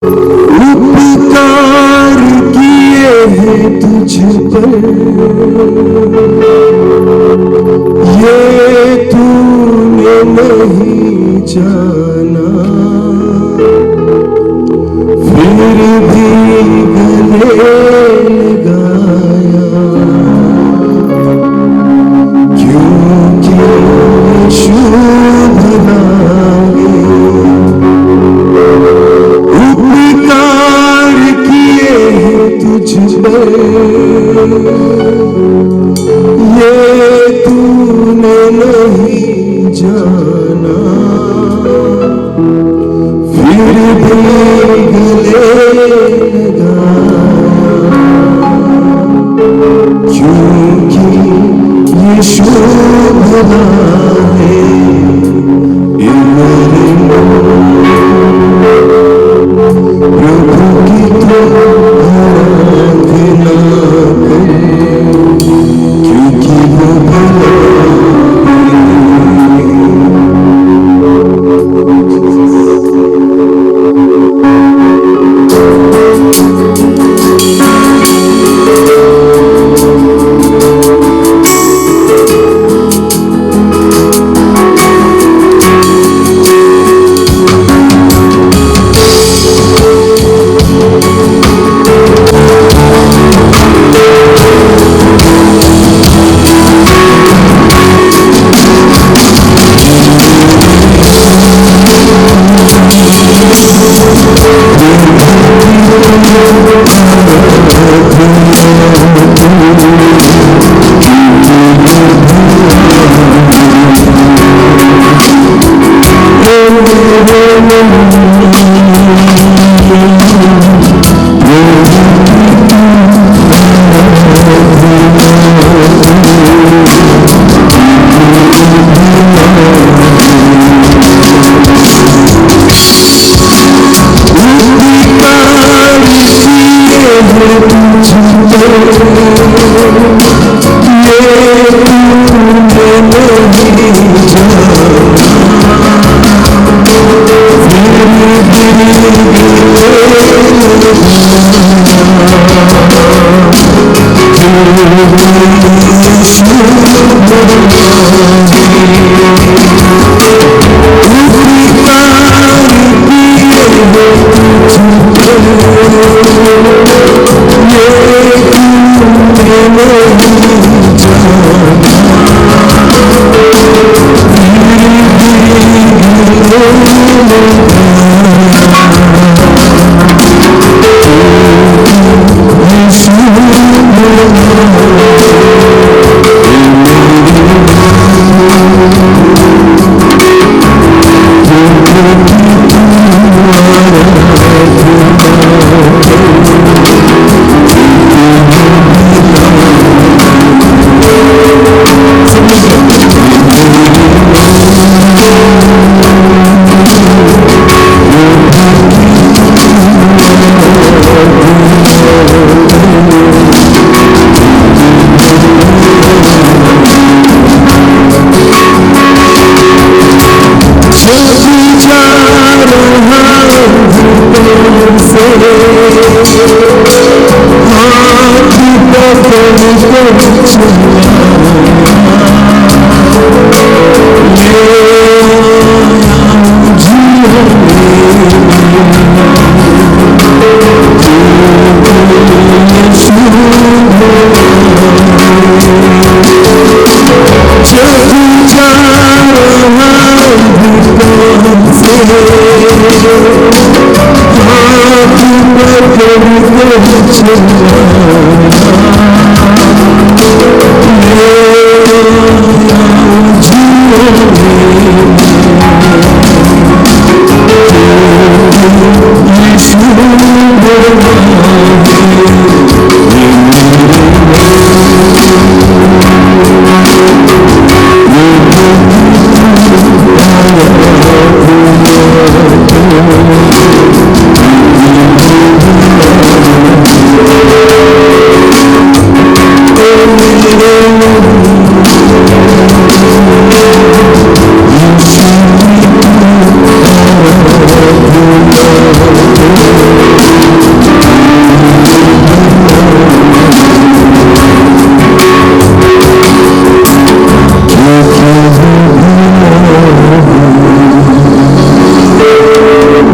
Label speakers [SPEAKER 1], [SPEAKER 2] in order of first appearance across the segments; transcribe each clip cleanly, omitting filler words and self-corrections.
[SPEAKER 1] उपकार किए हैं तुझ पर ये तूने नहीं जाना, फिर भी गले लगाया, क्योंकि यीशु भला है। उपकार किए हैं तुझ पर ये तूने नहीं जाना, फिर भी गले लगाया, क्योंकि यीशु भला है। प्रभु की तो आराधना कर, क्योंकि वो भला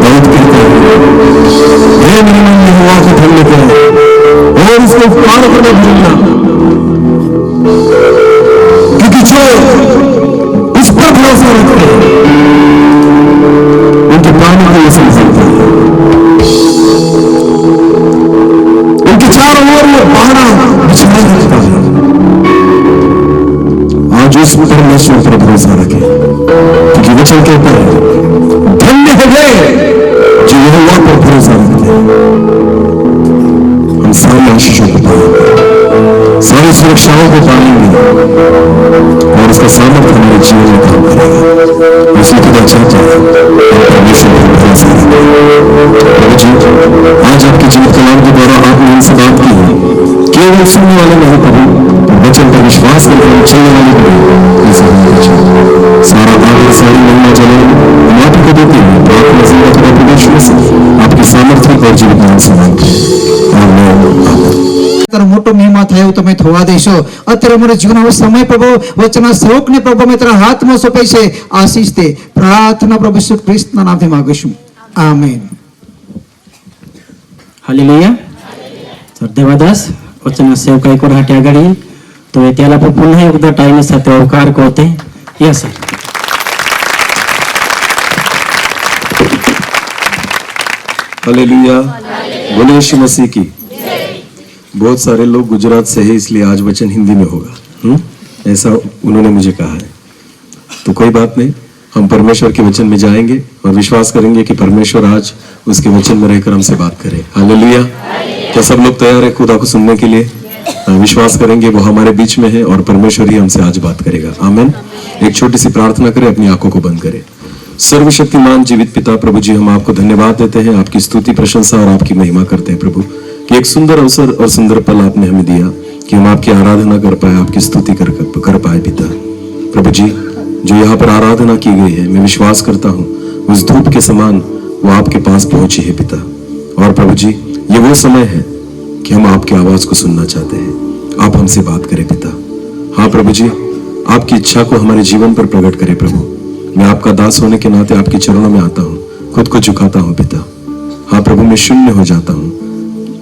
[SPEAKER 1] दाऊद कहता है, हे मेरे मन यहोवा को धन्य करो और इसको पुकार कर मत भूलना, क्योंकि जो इस पर भरोसा रखते हैं उनके प्राणों को ये समझता है। उनके चारों ओर वो पहाड़ा बिछाए रखता है। आज उस परमेश्वर पर भरोसा रखें, क्योंकि वचन कहता है धन्य है वे जो यहोवा पर भरोसा रखते हैं। हम सारी आशीषों को पाएंगे, सारी सुरक्षाओं को पाएंगे और उसका सामर्थ्य हमारे जीवन में काम करेगा। इसी खुदा चाहता है हम परमेश्वर पर भरोसा रखें। आज आपके जीवित कलाम के द्वारा आपने इनसे बात की है, केवल सुनने वाले नहीं प्रभु, वचन पर विश्वास करके हम चलने वाले प्रभु, इस सारा आदर सारी महिमा जलाल हम आप को देते हैं। प्रार्थना जिंदा खुदा परमेश्वर से आपके सामर्थ्य और जीवित नाम से मांगते हैं, आमीन।
[SPEAKER 2] मोटो महिमा थयो તમે થવા દેશો। અત્યારે અમારા જીવનનો સમય પ્રભુ વચનના સેવકને પ્રભુ અમે તારા હાથમાં સોંપે છે, આશીષ દે। પ્રાર્થના પ્રભુ ઈસુ ખ્રિસ્તના નામથી માંગીશું, આમીન।
[SPEAKER 3] हालेलुया। तर देवादास वचन सेवकाई को हाटे आगड़ी तो त्याला पण पुन्हा एकदा टाइम साथे अवकार कोते या सर।
[SPEAKER 1] हालेलुया, बोले यीशु मसीह की। बहुत सारे लोग गुजरात से है, इसलिए आज वचन हिंदी में होगा, ऐसा उन्होंने मुझे कहा है। तो कोई बात नहीं, हम परमेश्वर के वचन में जाएंगे और विश्वास करेंगे कि परमेश्वर आज उसके वचन में रहकर हमसे बात करे। हालेलुया। क्या सब लोग तैयार है खुदा को सुनने के लिए? विश्वास करेंगे वो हमारे बीच में है और परमेश्वर ही हमसे आज बात करेगा। आमीन। एक छोटी सी प्रार्थना करें, अपनी आंखों को बंद करें। सर्वशक्तिमान जीवित पिता प्रभु जी, हम आपको धन्यवाद देते हैं, आपकी स्तुति प्रशंसा और आपकी महिमा करते हैं प्रभु, कि एक सुंदर अवसर और सुंदर पल आपने हमें दिया कि हम आपकी आराधना कर पाए, आपकी स्तुति कर पाए पिता। प्रभु जी, जो यहाँ पर आराधना की गई है, मैं विश्वास करता हूँ उस धूप के समान वो आपके पास पहुंची है पिता। और प्रभु जी, ये वो समय है कि हम आपकी आवाज को सुनना चाहते हैं। आप हमसे बात करें पिता। हाँ प्रभु जी, आपकी इच्छा को हमारे जीवन पर प्रकट करें प्रभु। मैं आपका दास होने के नाते आपके चरणों में आता हूँ, खुद को झुकाता हूँ पिता। हाँ प्रभु, मैं शून्य हो जाता हूँ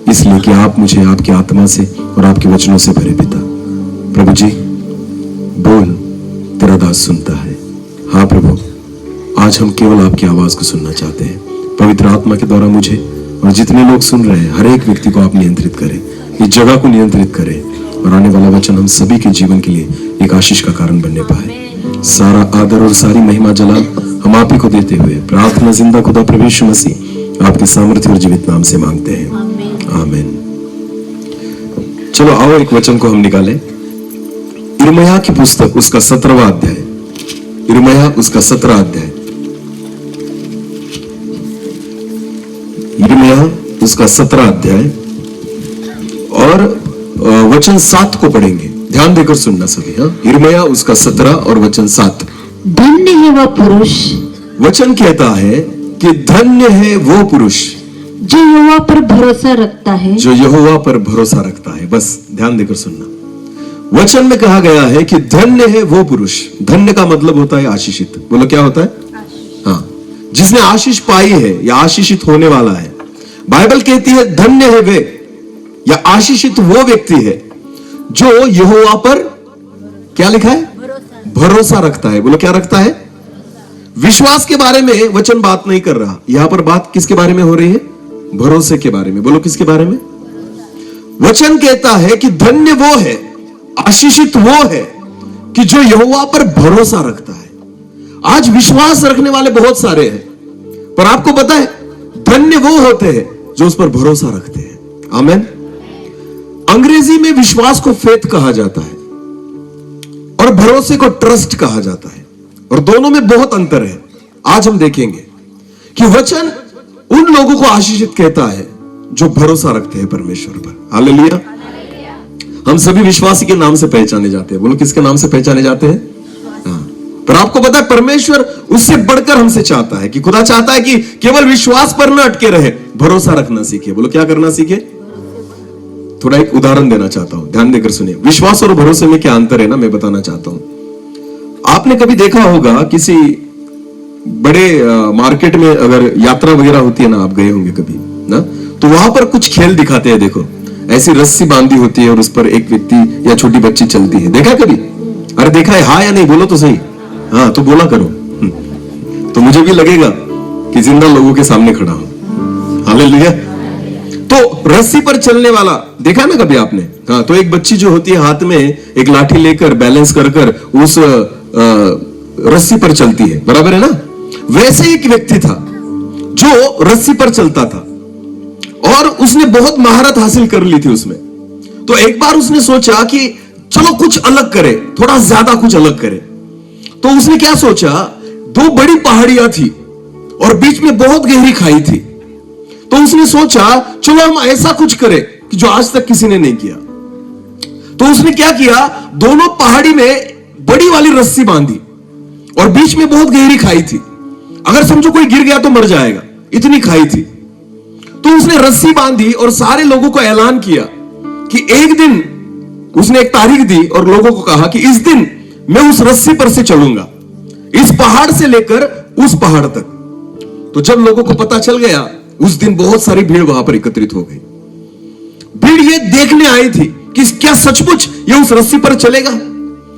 [SPEAKER 1] इसलिए कि आप मुझे आपकी आत्मा से और आपके वचनों से भरे पिता। प्रभु जी, बोल, तेरा दास सुनता है। हाँ प्रभु, आज हम केवल आपकी आवाज को सुनना चाहते हैं। पवित्र आत्मा के द्वारा मुझे और जितने लोग सुन रहे हैं, हर एक व्यक्ति को आप नियंत्रित करें, इस जगह को नियंत्रित करें और आने वाला वचन हम सभी के जीवन के लिए एक आशीष का कारण बनने पाए। सारा आदर और सारी महिमा जलाल हम आप ही को देते हुए प्रार्थना जिंदा खुदा प्रभु यीशु मसीह आपके सामर्थ्य और जीवित नाम से मांगते हैं, आमीन। चलो आओ एक वचन को हम निकालें। यिर्मयाह की पुस्तक, उसका 17वां अध्याय। यिर्मयाह उसका 17वां अध्याय। यिर्मयाह उसका 17वां अध्याय और वचन 7 को पढ़ेंगे। ध्यान देकर सुनना सभी। हाँ, यिर्मयाह उसका 17 और वचन 7।
[SPEAKER 4] धन्य है वह पुरुष,
[SPEAKER 1] वचन कहता है कि धन्य है वो पुरुष
[SPEAKER 4] जो यहोवा पर भरोसा रखता है,
[SPEAKER 1] जो यहोवा पर भरोसा रखता है। बस ध्यान देकर सुनना। वचन में कहा गया है कि धन्य है वो पुरुष। धन्य का मतलब होता है आशीषित। बोलो क्या होता है? हाँ, जिसने आशीष पाई है या आशीषित होने वाला है। बाइबल कहती है धन्य है वे या आशीषित वो व्यक्ति है जो यहोवा पर क्या लिखा है? भरोसा रखता है। बोलो क्या रखता है? विश्वास के बारे में वचन बात नहीं कर रहा। यहां पर बात किसके बारे में हो रही है? भरोसे के बारे में। बोलो किसके बारे में? वचन कहता है कि धन्य वो है, आशीषित वो है कि जो यहोवा पर भरोसा रखता है। आज विश्वास रखने वाले बहुत सारे हैं, पर आपको पता है धन्य वो होते हैं जो उस पर भरोसा रखते हैं। आमीन। अंग्रेजी में विश्वास को फेथ कहा जाता है और भरोसे को ट्रस्ट कहा जाता है, और दोनों में बहुत अंतर है। आज हम देखेंगे कि वचन उन लोगों को आशीषित कहता है जो भरोसा रखते हैं परमेश्वर पर। हालेलुया। हम सभी विश्वासी के नाम से पहचाने जाते हैं। बोलो किसके नाम से पहचाने जाते हैं? हाँ। पर आपको पता है परमेश्वर उससे बढ़कर हमसे चाहता है कि खुदा चाहता है कि केवल विश्वास पर न अटके रहे, भरोसा रखना सीखे। बोलो क्या करना सीखे? थोड़ा एक उदाहरण देना चाहता हूं, ध्यान देकर सुनिए। विश्वास और भरोसे में क्या अंतर है ना, मैं बताना चाहता हूं। आपने कभी देखा होगा किसी बड़े मार्केट में अगर यात्रा वगैरह होती है ना, आप गए होंगे कभी ना, तो वहां पर कुछ खेल दिखाते हैं। देखो, ऐसी रस्सी बांधी होती है और उस पर एक व्यक्ति या छोटी बच्ची चलती है। देखा कभी? अरे देखा है? हाँ या नहीं? बोलो तो सही। हाँ तो बोला करो, तो मुझे भी लगेगा कि जिंदा लोगों के सामने खड़ा हूं। हालेलुया। तो रस्सी पर चलने वाला देखा ना कभी आपने? हाँ, तो एक बच्ची जो होती है हाथ में एक लाठी लेकर बैलेंस कर कर उस रस्सी पर चलती है, बराबर है ना? वैसे एक व्यक्ति था जो रस्सी पर चलता था और उसने बहुत महारत हासिल कर ली थी उसमें। तो एक बार उसने सोचा कि चलो कुछ अलग करे, थोड़ा ज्यादा कुछ अलग करे। तो उसने क्या सोचा, दो बड़ी पहाड़ियां थी और बीच में बहुत गहरी खाई थी। तो उसने सोचा चलो हम ऐसा कुछ करें कि जो आज तक किसी ने नहीं किया। तो उसने क्या किया, दोनों पहाड़ी में बड़ी वाली रस्सी बांधी और बीच में बहुत गहरी खाई थी। अगर समझो कोई गिर गया तो मर जाएगा, इतनी खाई थी। तो उसने रस्सी बांधी और सारे लोगों को ऐलान किया कि एक दिन, उसने एक तारीख दी और लोगों को कहा कि इस दिन मैं उस रस्सी पर से चलूंगा, इस पहाड़ से लेकर उस पहाड़ तक। तो जब लोगों को पता चल गया, उस दिन बहुत सारी भीड़ वहां पर एकत्रित हो गई। भीड़ ये देखने आई थी कि क्या सचमुच ये उस रस्सी पर चलेगा?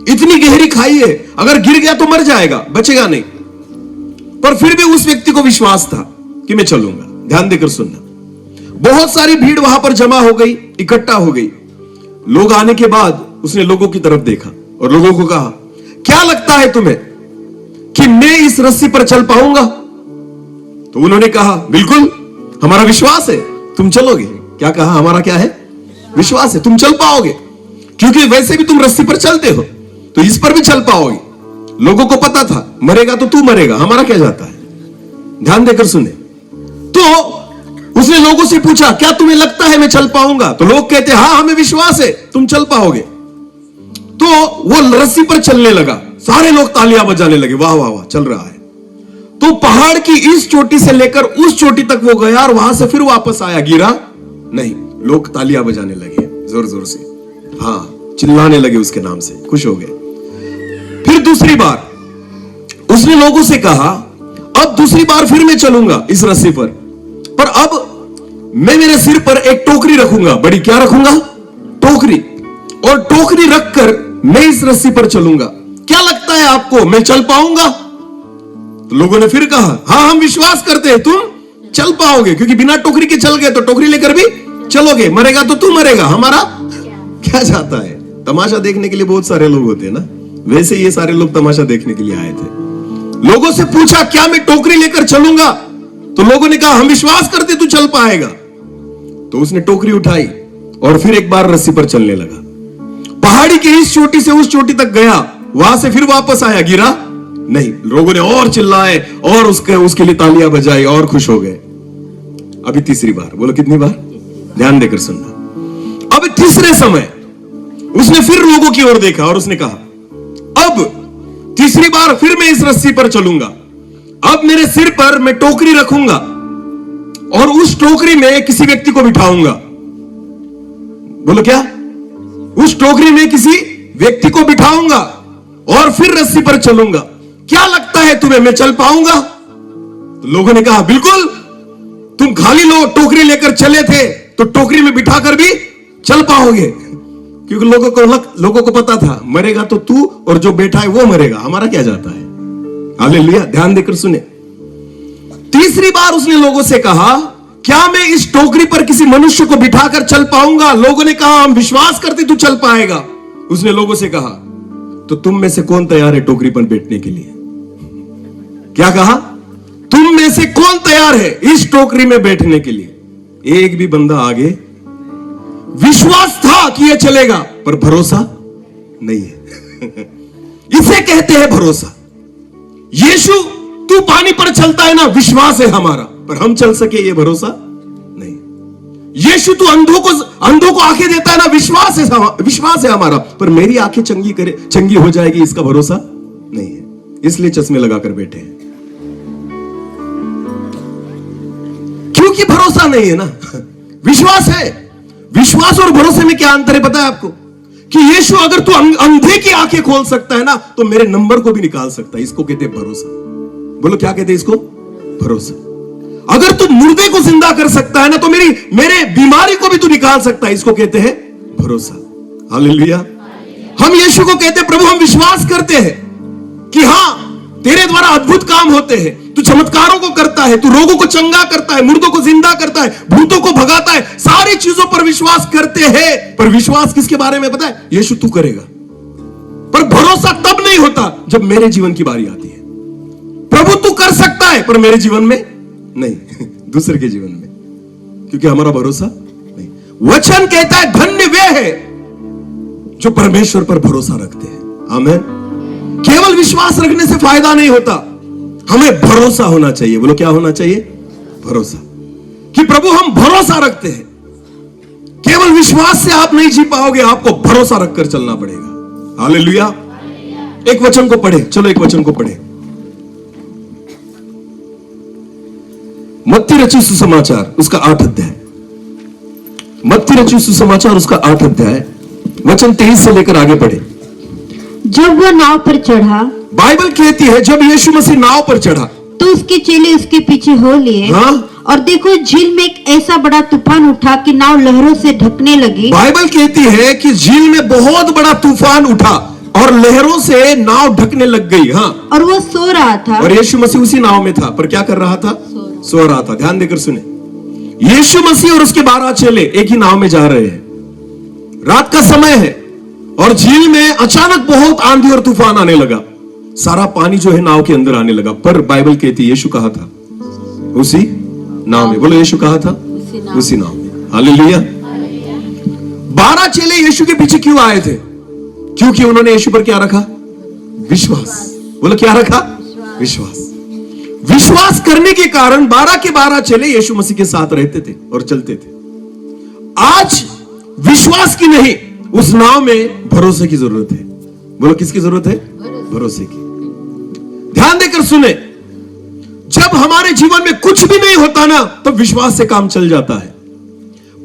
[SPEAKER 1] इतनी गहरी खाई है, अगर गिर गया तो मर जाएगा, बचेगा नहीं। पर फिर भी उस व्यक्ति को विश्वास था कि मैं चलूंगा। ध्यान देकर सुनना। बहुत सारी भीड़ वहां पर जमा हो गई, इकट्ठा हो गई। लोग आने के बाद उसने लोगों की तरफ देखा और लोगों को कहा, क्या लगता है तुम्हें कि मैं इस रस्सी पर चल पाऊंगा? तो उन्होंने कहा, बिल्कुल, हमारा विश्वास है तुम चलोगे। क्या कहा? हमारा क्या है? विश्वास है तुम चल पाओगे, क्योंकि वैसे भी तुम रस्सी पर चलते हो, तो इस पर भी चल पाओगे। लोगों को पता था मरेगा तो तू मरेगा, हमारा क्या जाता है। ध्यान देकर सुने। तो उसने लोगों से पूछा, क्या तुम्हें लगता है मैं चल पाऊंगा? तो लोग कहते, हाँ हमें विश्वास है तुम चल पाओगे। तो वो रस्सी पर चलने लगा, सारे लोग तालियां बजाने लगे, वाह वाह वाह चल रहा है। तो पहाड़ की इस चोटी से लेकर उस चोटी तक वो गया और वहां से फिर वापस आया, गिरा नहीं। लोग तालियां बजाने लगे जोर जोर से, हाँ चिल्लाने लगे उसके नाम से, खुश हो गए। फिर दूसरी बार उसने लोगों से कहा, अब दूसरी बार फिर मैं चलूंगा इस रस्सी पर अब मैं मेरे सिर पर एक टोकरी रखूंगा, बड़ी क्या रखूंगा? टोकरी। और टोकरी रखकर मैं इस रस्सी पर चलूंगा। क्या लगता है आपको मैं चल पाऊंगा? तो लोगों ने फिर कहा, हाँ हम विश्वास करते हैं तुम चल पाओगे, क्योंकि बिना टोकरी के चल गए तो टोकरी लेकर भी चलोगे, मरेगा तो तू मरेगा, हमारा क्या जाता है। तमाशा देखने के लिए बहुत सारे लोग होते हैं ना, वैसे ये सारे लोग तमाशा देखने के लिए आए थे। लोगों से पूछा, क्या मैं टोकरी लेकर चलूंगा? तो लोगों ने कहा, हम विश्वास करते तू चल पाएगा। तो उसने टोकरी उठाई और फिर एक बार रस्सी पर चलने लगा। पहाड़ी की इस चोटी से उस चोटी तक गया, वहां से फिर वापस आया, गिरा नहीं। लोगों ने और चिल्लाए और उसके लिए तालियां बजाई और खुश हो गए। अभी तीसरी बार, बोलो कितनी बार? ध्यान देकर सुनना। अब तीसरे समय उसने फिर लोगों की ओर देखा और उसने कहा, अब तीसरी बार फिर मैं इस रस्सी पर चलूंगा। अब मेरे सिर पर मैं टोकरी रखूंगा और उस टोकरी में किसी व्यक्ति को बिठाऊंगा। बोलो क्या? उस टोकरी में किसी व्यक्ति को बिठाऊंगा और फिर रस्सी पर चलूंगा। क्या लगता है तुम्हें मैं चल पाऊंगा? तो लोगों ने कहा, बिल्कुल, तुम खाली टोकरी लेकर चले थे तो टोकरी में बिठाकर भी चल पाओगे, क्योंकि लोगों को पता था मरेगा तो तू और जो बैठा है वो मरेगा, हमारा क्या जाता है। हालेलुया। ध्यान देकर सुने। तीसरी बार उसने लोगों से कहा, क्या मैं इस टोकरी पर किसी मनुष्य को बिठाकर चल पाऊंगा? लोगों ने कहा, हम विश्वास करते तू चल पाएगा। उसने लोगों से कहा, तो तुम में से कौन तैयार है टोकरी पर बैठने के लिए? क्या कहा? तुम में से कौन तैयार है इस टोकरी में बैठने के लिए? एक भी बंदा आगे। विश्वास था कि यह चलेगा, पर भरोसा नहीं है। इसे कहते हैं भरोसा। यीशु तू पानी पर चलता है ना, विश्वास है हमारा, पर हम चल सके ये भरोसा नहीं। यीशु तू अंधों को आंखें देता है ना, विश्वास है हमारा, पर मेरी आंखें चंगी हो जाएगी, इसका भरोसा नहीं है, इसलिए चश्मे लगाकर बैठे हैं, क्योंकि भरोसा नहीं है ना। विश्वास है। विश्वास और भरोसे में क्या अंतर है पता है आपको? कि यीशु अगर तू अंधे की आंखें खोल सकता है ना, तो मेरे नंबर को भी निकाल सकता है। इसको कहते हैं भरोसा। बोलो क्या कहते हैं इसको? भरोसा। अगर तू मुर्दे को जिंदा कर सकता है ना, तो मेरे बीमारी को भी तू निकाल सकता है। इसको कहते हैं भरोसा। हालेलुया। हम यीशु को कहते हैं प्रभु, हम विश्वास करते हैं कि हां तेरे द्वारा अद्भुत काम होते हैं, तू चमत्कारों को करता है, तू रोगों को चंगा करता है, मुर्दों को जिंदा करता है, भूतों को भगाता है। सारी चीजों पर विश्वास करते हैं, पर विश्वास किसके बारे में पता है? यीशु तू करेगा। पर भरोसा तब नहीं होता जब मेरे जीवन की बारी आती है। प्रभु तू कर सकता है, पर मेरे जीवन में नहीं, दूसरे के जीवन में, क्योंकि हमारा भरोसा नहीं। वचन कहता है धन्य वे है जो परमेश्वर पर भरोसा रखते हैं। आमीन। केवल विश्वास रखने से फायदा नहीं होता, हमें भरोसा होना चाहिए। बोलो क्या होना चाहिए? भरोसा। कि प्रभु हम भरोसा रखते हैं। केवल विश्वास से आप नहीं जी पाओगे, आपको भरोसा रखकर चलना पड़ेगा। हालेलुया। एक वचन को पढ़े, चलो एक वचन को पढ़े। मत्ती रचित सुसमाचार उसका 8 अध्याय। मत्ती रचित सुसमाचार उसका 8 अध्याय वचन 23 से लेकर आगे पढ़े।
[SPEAKER 4] जब वह नाव पर चढ़ा,
[SPEAKER 1] बाइबल कहती है जब यीशु मसीह नाव पर चढ़ा
[SPEAKER 4] तो उसके चेले उसके पीछे हो लिए।
[SPEAKER 1] हाँ?
[SPEAKER 4] और देखो झील में एक ऐसा बड़ा तूफान उठा कि नाव लहरों से ढकने लगी।
[SPEAKER 1] बाइबल कहती है कि झील में बहुत बड़ा तूफान उठा और लहरों से नाव ढकने लग गई। हाँ,
[SPEAKER 4] और वह सो रहा था।
[SPEAKER 1] और यीशु मसीह उसी नाव में था, पर क्या कर रहा था? सो रहा था। ध्यान देकर सुने, यीशु मसीह और उसके 12 चेले एक ही नाव में जा रहे हैं। रात का समय है और झील में अचानक बहुत आंधी और तूफान आने लगा। सारा पानी जो है नाव के अंदर आने लगा। पर बाइबल कहती है यीशु कहां था? उसी नाव में। बोलो यीशु कहां था? उसी नाव में। हालेलुया। 12 चेले यीशु के पीछे क्यों आए थे? क्योंकि उन्होंने यीशु पर क्या रखा? विश्वास। बोलो क्या रखा? विश्वास। विश्वास करने के कारण 12 के 12 चेले यीशु मसीह के साथ रहते थे और चलते थे। आज विश्वास की नहीं, उस नाव में भरोसे की जरूरत है। बोलो किसकी जरूरत है? भरोसे की। ध्यान देकर सुने, जब हमारे जीवन में कुछ भी नहीं होता ना, तब विश्वास से काम चल जाता है।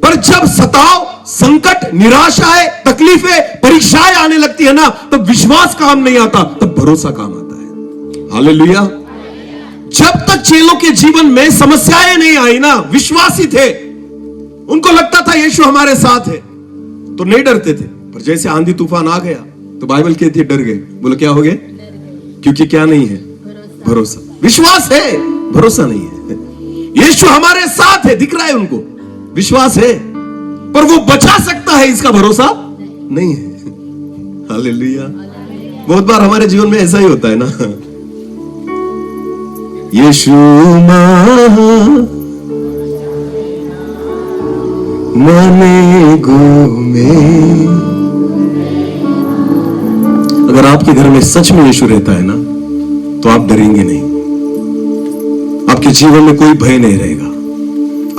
[SPEAKER 1] पर जब सताव, संकट, निराशाएं, तकलीफें, परीक्षाएं आने लगती है ना, तब विश्वास काम नहीं आता, तब भरोसा काम आता है। हालेलुया। जब तक चेलों के जीवन में समस्याएं नहीं आई ना, विश्वासी थे, उनको लगता था यीशु हमारे साथ है, तो नहीं डरते थे। पर जैसे आंधी तूफान आ गया तो बाइबल कहती है डर गए। बोलो क्या हो गए? क्योंकि क्या नहीं है? भरोसा। विश्वास है, भरोसा नहीं है। यीशु हमारे साथ है, दिख रहा है उनको, विश्वास है, पर वो बचा सकता है, इसका भरोसा नहीं है। हालेलुया। बहुत बार हमारे जीवन में ऐसा ही होता है ना। यीशु माने गो में। अगर आपके घर में सच में यीशु रहता है ना, तो आप डरेंगे नहीं। आपके जीवन में कोई भय नहीं रहेगा,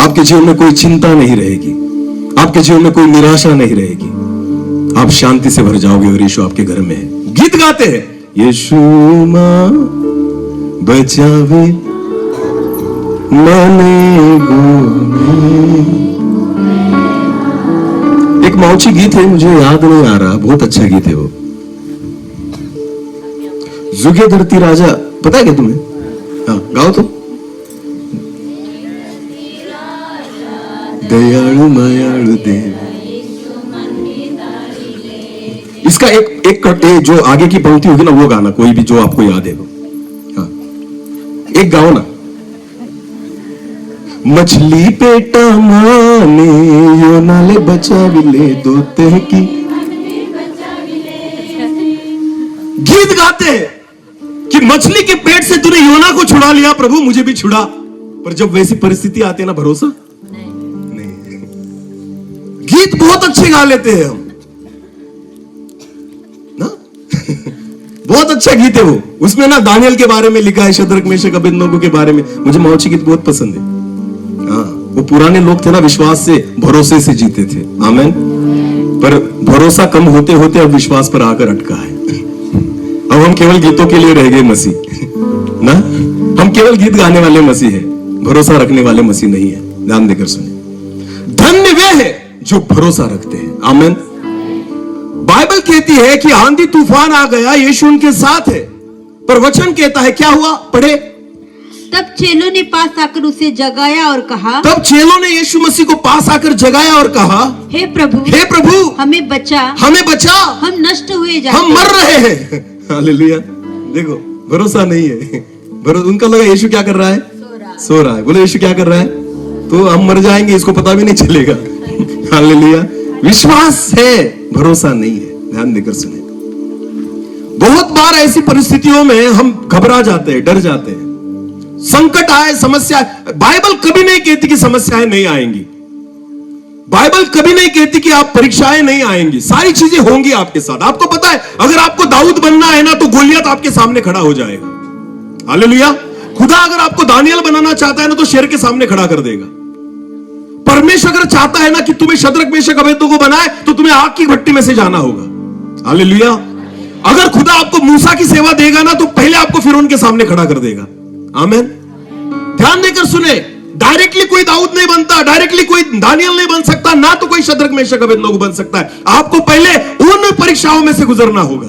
[SPEAKER 1] आपके जीवन में कोई चिंता नहीं रहेगी, आपके जीवन में कोई निराशा नहीं रहेगी। आप शांति से भर जाओगे और यीशु आपके घर में है। गीत गाते हैं, यीशु मां बचावे माने गो। एक मौची गीत है, मुझे याद नहीं आ रहा, बहुत अच्छा गीत है वो। जुगे धरती राजा, पता है क्या तुम्हें? हाँ गाओ तो। दयालु मायालु देव। इसका एक जो आगे की पंक्ति होगी ना, वो गाना कोई भी जो आपको याद है वो। हाँ एक गाओ ना। मछली पेटा माने यो नाले बचा ले दोते की। गीत गाते हैं कि मछली के पेट से तूने योना को छुड़ा लिया, प्रभु मुझे भी छुड़ा। पर जब वैसी परिस्थिति आती है ना, भरोसा नहीं। गीत बहुत अच्छे गा लेते हैं हम ना। बहुत अच्छा गीत है वो। उसमें ना दानियल के बारे में लिखा है, शद्रक मेशक अबेदनगो के बारे में। मुझे मौची गीत बहुत पसंद है। हाँ, वो पुराने लोग थे ना, विश्वास से, भरोसे से जीते थे। आमीन। पर भरोसा कम होते होते अब विश्वास पर आकर अटका है। अब हम केवल गीतों के लिए रह गए मसीह ना। हम केवल गीत गाने वाले मसीह है, भरोसा रखने वाले मसीह नहीं है। ध्यान देकर सुने, धन्य वे है जो भरोसा रखते हैं। आमीन। कहती है कि आंधी तूफान आ गया, यीशु उनके साथ है, पर वचन कहता है क्या हुआ, पढ़े।
[SPEAKER 4] तब चेलों ने पास आकर उसे जगाया और कहा,
[SPEAKER 1] तब चेलों ने यीशु मसीह को पास आकर जगाया और कहा,
[SPEAKER 4] हे प्रभु हमें बचा, हम नष्ट हुए जाते
[SPEAKER 1] हम मर रहे हैं। हालेलुया। देखो भरोसा नहीं है, उनका लगा यीशु क्या कर रहा है, सो रहा है। बोले यीशु क्या कर रहा है, तो हम मर जाएंगे, इसको पता भी नहीं चलेगा। हालेलुया। विश्वास है, भरोसा नहीं है। ध्यान देकर सुने। बहुत बार ऐसी परिस्थितियों में हम घबरा जाते हैं, डर जाते हैं। संकट आए, समस्या, बाइबल कभी नहीं कहती कि समस्याएं नहीं आएंगी। बाइबल कभी नहीं कहती कि आप परीक्षाएं नहीं आएंगी। सारी चीजें होंगी आपके साथ। आपको पता है, अगर आपको दाऊद बनना है ना, तो गोलियत आपके सामने खड़ा हो जाएगा। हालेलुया। खुदा अगर आपको दानियल बनाना चाहता है ना, तो शेर के सामने खड़ा कर देगा। परमेश्वर अगर चाहता है ना कि तुम्हें शद्रक मेशक अबेदनगो को बनाए, तो तुम्हें आग की भट्टी में से जाना होगा। हालेलुया। अगर खुदा आपको मूसा की सेवा देगा ना, तो पहले आपको फिरौन के सामने खड़ा कर देगा। आमीन। ध्यान देकर सुने। डायरेक्टली कोई दाऊद नहीं बनता, डायरेक्टली कोई दानियल नहीं बन सकता, ना तो कोई शद्रक मेशक अबेदनगो बन सकता है। आपको पहले उन परीक्षाओं में से गुजरना होगा।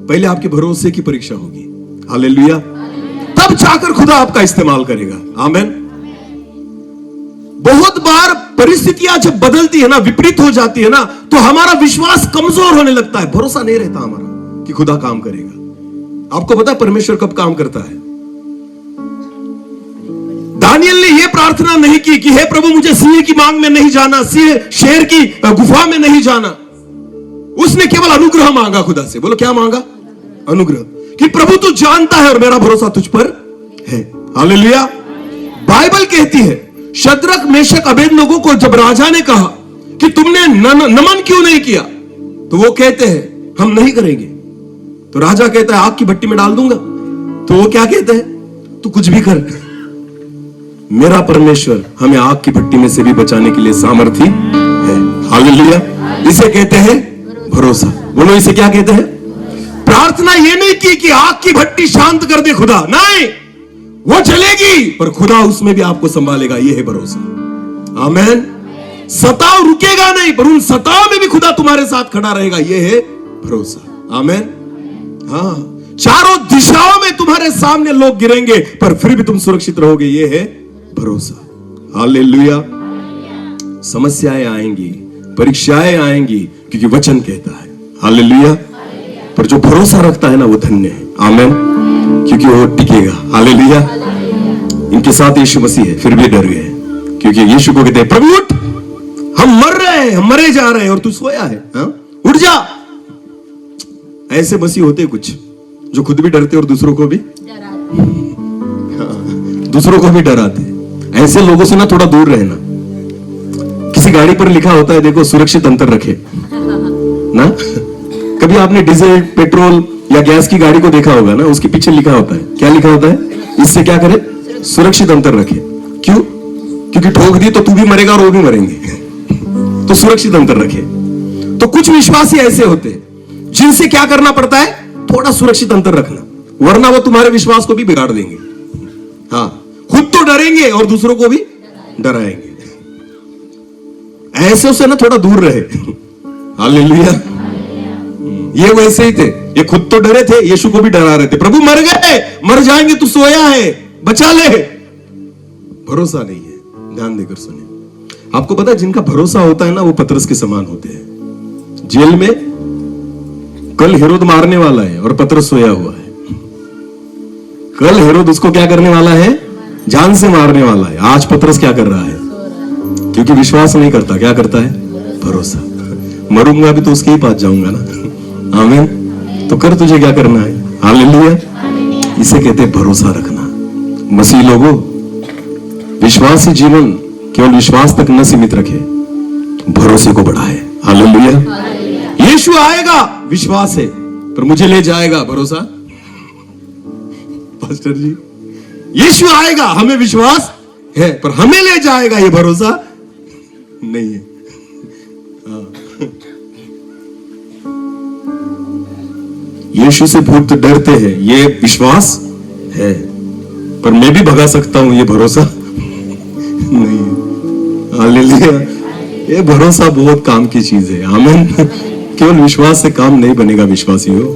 [SPEAKER 1] पहले आपके भरोसे की परीक्षा होगी। हालेलुया। तब जाकर खुदा आपका इस्तेमाल करेगा। आमीन। बहुत बार परिस्थितियां जब बदलती है ना, विपरीत हो जाती है ना, तो हमारा विश्वास कमजोर होने लगता है। भरोसा नहीं रहता हमारा कि खुदा काम करेगा। आपको पता है परमेश्वर कब काम करता है? दानियल ने यह प्रार्थना नहीं की कि हे प्रभु मुझे सिंह की मांग में नहीं जाना, शेर की गुफा में नहीं जाना। उसने केवल अनुग्रह मांगा खुदा से। बोलो क्या मांगा? अनुग्रह। कि प्रभु तू जानता है और मेरा भरोसा तुझ पर है। हालेलुया। बाइबल कहती है, शद्रक मेशक अबेदनगो को जब राजा ने कहा कि तुमने नमन क्यों नहीं किया, तो वो कहते हैं हम नहीं करेंगे। तो राजा कहता है आग की भट्टी में डाल दूंगा। तो वो क्या कहते हैं? तू कुछ भी कर, मेरा परमेश्वर हमें आग की भट्टी में से भी बचाने के लिए सामर्थी है। हालेलुया। इसे कहते हैं भरोसा। बोलो इसे क्या कहते हैं? प्रार्थना ये नहीं की कि आग की भट्टी शांत कर दे खुदा, नहीं, वो चलेगी पर खुदा उसमें भी आपको संभालेगा। ये है भरोसा। आमीन। सताव रुकेगा नहीं, पर उन सताव में भी खुदा तुम्हारे साथ खड़ा रहेगा। ये है भरोसा। आमीन। हाँ, चारों दिशाओं में तुम्हारे सामने लोग गिरेंगे, पर फिर भी तुम सुरक्षित रहोगे। ये है भरोसा। हालेलुया। समस्याएं आएंगी, परीक्षाएं आएंगी, क्योंकि वचन कहता है। हालेलुया। पर जो भरोसा रखता है ना, वो धन्य है। आमीन। क्योंकि वो टिकेगा। हालेलुया। इनके साथ यीशु मसीह है, फिर भी डर गए, क्योंकि यीशु को कहते हैं प्रभु उठ, हम मर रहे हैं, हम मरे जा रहे हैं और तू सोया है। उठ जा। ऐसे मसीह होते कुछ जो खुद भी डरते और दूसरों को भी डराते। ऐसे लोगों से ना थोड़ा दूर रहना। किसी गाड़ी पर लिखा होता है, देखो, सुरक्षित अंतर रखे ना। कभी आपने डीजल, पेट्रोल या गैस की गाड़ी को देखा होगा ना, उसके पीछे लिखा होता है, क्या लिखा होता है? इससे क्या करे? सुरक्षित अंतर रखे। क्यों? क्योंकि ठोक दी तो तू भी मरेगा और वो भी मरेंगे। तो सुरक्षित अंतर रखे। तो कुछ विश्वासी ऐसे होते हैं जिनसे क्या करना पड़ता है? थोड़ा सुरक्षित अंतर रखना, वरना वो तुम्हारे विश्वास को भी बिगाड़ देंगे। हाँ, खुद तो डरेंगे और दूसरों को भी डराएंगे। ऐसे से ना थोड़ा दूर रहे। हालेलुया। ये वैसे ही थे, ये खुद तो डरे थे, यीशु को भी डरा रहे थे। प्रभु मर गए, मर जाएंगे, तू सोया है, बचा ले। भरोसा नहीं है। ध्यान देकर सुनिए। आपको पता है, जिनका भरोसा होता है ना, वो पतरस के समान होते हैं। जेल में कल हेरोद मारने वाला है और पतरस सोया हुआ है। कल हेरोद उसको क्या करने वाला है? जान से मारने वाला है। आज पतरस क्या कर रहा है? क्योंकि विश्वास नहीं करता, क्या करता है? भरोसा। मरूंगा भी तो उसके ही पास जाऊंगा ना। आमीन। तो कर, तुझे क्या करना है? हालेलुया। इसे कहते हैं भरोसा रखना। मसीह लोगों, विश्वासी जीवन केवल विश्वास तक न सीमित रखे, भरोसे को बढ़ाए। हालेलुया। यीशु आएगा, विश्वास है, पर मुझे ले जाएगा, भरोसा। पास्टर जी, यीशु आएगा, हमें विश्वास है, पर हमें ले जाएगा, ये भरोसा नहीं है। यीशु से भूत डरते हैं, ये विश्वास है, पर मैं भी भगा सकता हूं, ये भरोसा नहीं है। हालेलुया। ये भरोसा बहुत काम की चीज है। आमीन। केवल विश्वास से काम नहीं बनेगा विश्वासियों।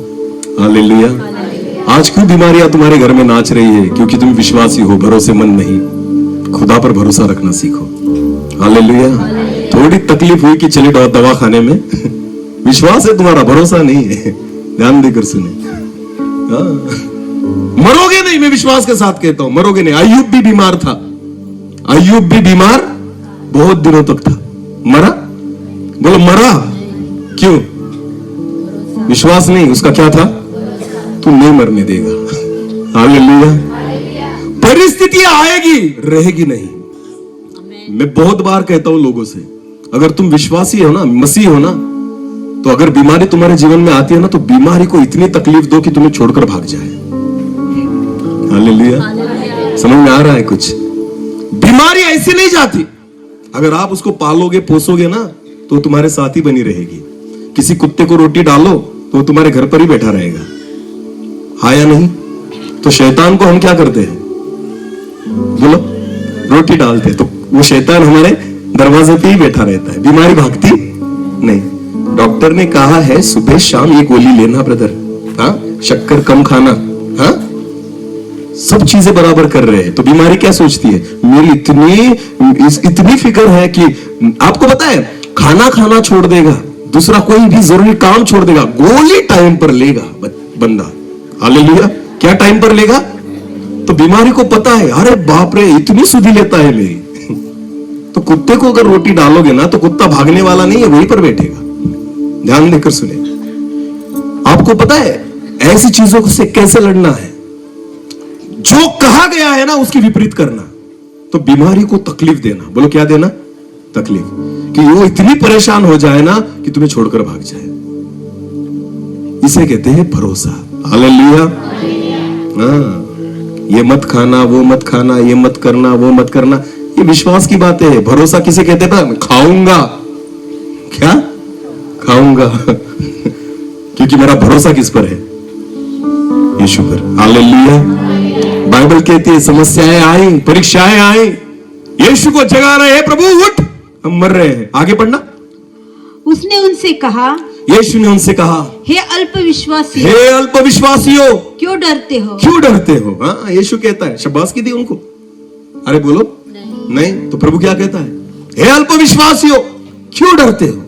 [SPEAKER 1] हालेलुया। आज क्यों बीमारियां तुम्हारे घर में नाच रही है? क्योंकि तुम विश्वासी हो, भरोसेमंद नहीं। खुदा पर भरोसा रखना सीखो। हालेलुया। थोड़ी तकलीफ हुई कि चले दवा खाने में, विश्वास है तुम्हारा, भरोसा नहीं है। ध्यान देकर सुने। मरोगे नहीं, मैं विश्वास के साथ कहता हूं, मरोगे नहीं। अय्यूब भी बीमार था, अय्यूब भी बीमार बहुत दिनों तक था, मरा? बोलो मरा क्यों? विश्वास नहीं, उसका क्या था? तू नहीं मरने देगा। हालेलुया। परिस्थितियां आएगी, रहेगी नहीं। मैं बहुत बार कहता हूं लोगों से, अगर तुम विश्वासी हो ना, मसीह हो ना, तो अगर बीमारी तुम्हारे जीवन में आती है ना, तो बीमारी को इतनी तकलीफ दो कि तुम्हें छोड़कर भाग जाए। हालेलुया। समझ में आ रहा है कुछ? बीमारी ऐसी नहीं जाती। अगर आप उसको पालोगे, पोसोगे ना, तो तुम्हारे साथ ही बनी रहेगी। किसी कुत्ते को रोटी डालो तो तुम्हारे घर पर ही बैठा रहेगा, हाँ या नहीं? तो शैतान को हम क्या करते हैं? बोलो, रोटी डालते हैं, तो वो शैतान हमारे दरवाजे पे ही बैठा रहता है, बीमारी भागती नहीं। डॉक्टर ने कहा है सुबह शाम ये गोली लेना ब्रदर, हाँ, शक्कर कम खाना, हाँ, सब चीजें बराबर कर रहे हैं, तो बीमारी क्या सोचती है? मेरी इतनी फिक्र है कि आपको पता है, खाना खाना छोड़ देगा, दूसरा कोई भी जरूरी काम छोड़ देगा, गोली टाइम पर लेगा बंदा। हालेलुया। क्या टाइम पर लेगा? तो बीमारी को पता है, अरे बाप रे इतनी सुधी लेता है मेरी। तो कुत्ते को अगर रोटी डालोगे ना, तो कुत्ता भागने वाला नहीं है, वहीं पर बैठेगा। ध्यान देकर सुने। आपको पता है ऐसी चीजों से कैसे लड़ना है? जो कहा गया है ना, उसकी विपरीत करना। तो बीमारी को तकलीफ देना, बोलो क्या देना? तकलीफ, कि वो इतनी परेशान हो जाए ना कि तुम्हें छोड़कर भाग जाए। इसे कहते हैं भरोसा। हालेलुया। हाँ, ये मत खाना, वो मत खाना, ये मत करना, वो मत करना, ये विश्वास की बात है। भरोसा किसे कहते हैं? खाऊंगा, क्या खाऊंगा? क्योंकि मेरा भरोसा किस पर है? यीशु पर। हालेलुया। बाइबल कहती है समस्याएं आई, परीक्षाएं आई, यीशु को जगा रहे हैं, प्रभु उठ, हम मर रहे हैं। आगे पढ़ना।
[SPEAKER 4] उसने उनसे कहा,
[SPEAKER 1] यीशु ने उनसे कहा,
[SPEAKER 4] हे अल्पविश्वासी,
[SPEAKER 1] हे अल्पविश्वासियों,
[SPEAKER 4] क्यों डरते हो?
[SPEAKER 1] क्यों डरते हो? हाँ, यीशु कहता है, शाबाश की दी उनको। अरे बोलो नहीं, तो प्रभु क्या कहता है? हे अल्पविश्वासियों, क्यों डरते हो?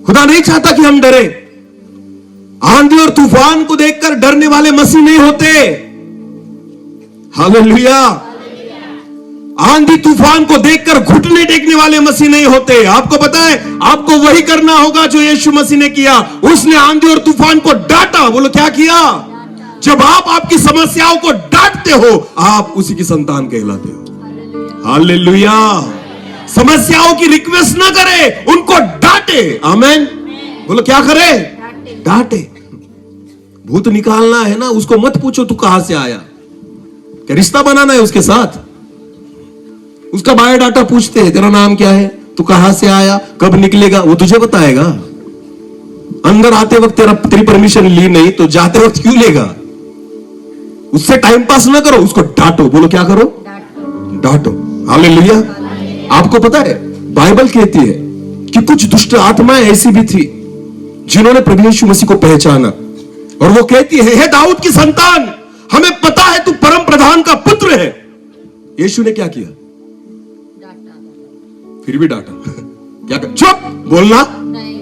[SPEAKER 1] खुदा नहीं चाहता कि हम डरे। आंधी और तूफान को देखकर डरने वाले मसीह नहीं होते। हालेलुया। आंधी तूफान को देखकर घुटने टेकने वाले मसीह नहीं होते। आपको पता है, आपको वही करना होगा जो यीशु मसीह ने किया। उसने आंधी और तूफान को डांटा। बोलो क्या किया? जब आप आपकी समस्याओं को डांटते हो, आप उसी की संतान कहलाते हो। हालेलुया। समस्याओं की रिक्वेस्ट ना करे, उनको डांटे। आमेन। बोलो क्या करे? डांटे। भूत निकालना है ना, उसको मत पूछो तू कहां से आया, क्या रिश्ता बनाना है उसके साथ? उसका बायोडाटा पूछते हैं, तेरा नाम क्या है, तू कहां से आया, कब निकलेगा, वो तुझे बताएगा। अंदर आते वक्त तेरी परमिशन ली नहीं, तो जाते वक्त क्यों लेगा? उससे टाइम पास ना करो, उसको डांटो। बोलो क्या करो? डांटो। हालेलुया। आपको पता है, बाइबल कहती है कि कुछ दुष्ट आत्माएं ऐसी भी थी जिन्होंने प्रभु यीशु मसीह को पहचाना, और वो कहती है, हे दाऊद की संतान, हमें पता है तू परम प्रधान का पुत्र है। यीशु ने क्या किया? फिर भी डांटा। क्या कर? चुप, बोलना नहीं।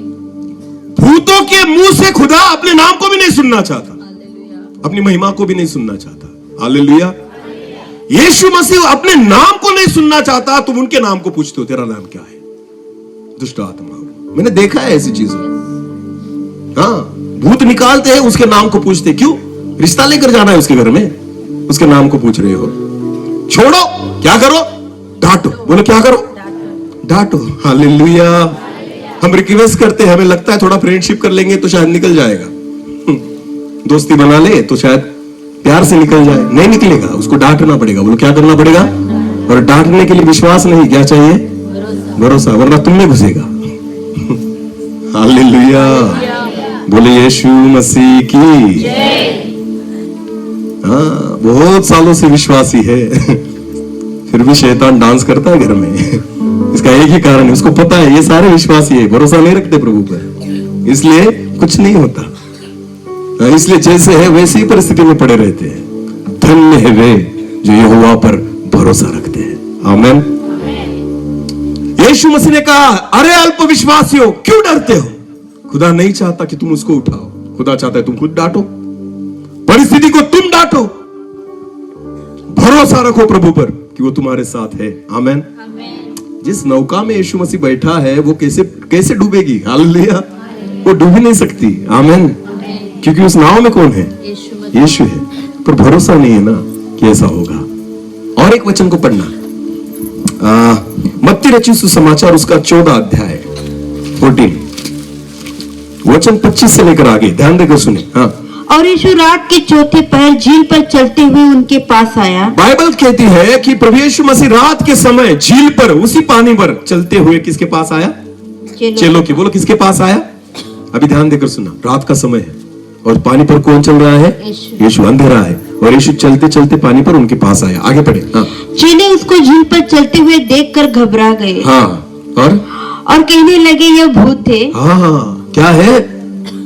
[SPEAKER 1] भूतों के मुंह से खुदा अपने नाम को भी नहीं सुनना चाहता, अपनी महिमा को भी नहीं सुनना चाहता। हालेलुया। यीशु मसीह अपने नाम को नहीं सुनना चाहता, तुम उनके नाम को पूछते हो, तेरा नाम क्या है? दुष्ट आत्मा। मैंने देखा है ऐसी चीजें। हाँ, भूत निकालते हैं, उसके नाम को पूछते। क्यों? रिश्ता लेकर जाना है उसके घर में, उसके नाम को पूछ रहे हो। छोड़ो। क्या करो? डांटो। बोलो क्या करो? डांटो। हालेलुया। हम रिक्वेस्ट करते हैं, हमें लगता है थोड़ा फ्रेंडशिप कर लेंगे तो शायद निकल जाएगा, दोस्ती बना ले तो शायद प्यार से निकल जाए। नहीं निकलेगा, उसको डांटना पड़ेगा। बोलो क्या करना पड़ेगा? और डांटने के लिए विश्वास नहीं, क्या चाहिए? भरोसा, वरना तुम में घुसेगा। हालेलुया। बोले यीशु मसीह की। हाँ, बहुत सालों से विश्वासी है, फिर भी शैतान डांस करता है घर में। इसका एक ही कारण है, उसको पता है ये सारे विश्वासी है, भरोसा नहीं रखते प्रभु पर। इसलिए कुछ नहीं होता। इसलिए जैसे है वैसे ही परिस्थिति में पड़े रहते हैं। धन्य है वे जो यहोवा पर भरोसा रखते हैं। आमीन। यीशु मसीह ने कहा, अरे अल्प विश्वासियों, क्यों डरते हो? खुदा नहीं चाहता कि तुम उसको उठाओ, खुदा चाहता है तुम खुद डांटो, परिस्थिति को तुम डांटो। भरोसा रखो प्रभु पर कि वो तुम्हारे साथ है। आमीन। जिस नौका में यीशु मसीह बैठा है वो कैसे डूबेगी? हालेलुया। वो डूब ही नहीं सकती। आमीन। क्योंकि उस नाव में कौन है? यीशु है। पर भरोसा नहीं है ना कि ऐसा होगा। और एक वचन को पढ़ना, मत्ती रचित सुसमाचार उसका 14 अध्याय 14 वचन 25 से लेकर आगे ध्यान देकर सुने। हाँ।
[SPEAKER 4] और यीशु रात के चौथे पहर झील पर चलते हुए उनके पास आया।
[SPEAKER 1] बाइबल कहती है कि प्रभु यीशु मसीह रात के समय झील पर, उसी पानी पर चलते हुए किसके पास आया? चेलों के। बोलो किसके पास आया? अभी ध्यान देकर सुना। रात का समय है और पानी पर कौन चल रहा है? यीशु। अंधेरा है और यीशु चलते चलते पानी पर उनके पास आया। आगे पढ़े। हाँ।
[SPEAKER 4] चेले उसको झील पर चलते हुए देखकर घबरा गए।
[SPEAKER 1] हाँ। और
[SPEAKER 4] कहने लगे यह भूत थे।
[SPEAKER 1] हाँ। क्या है?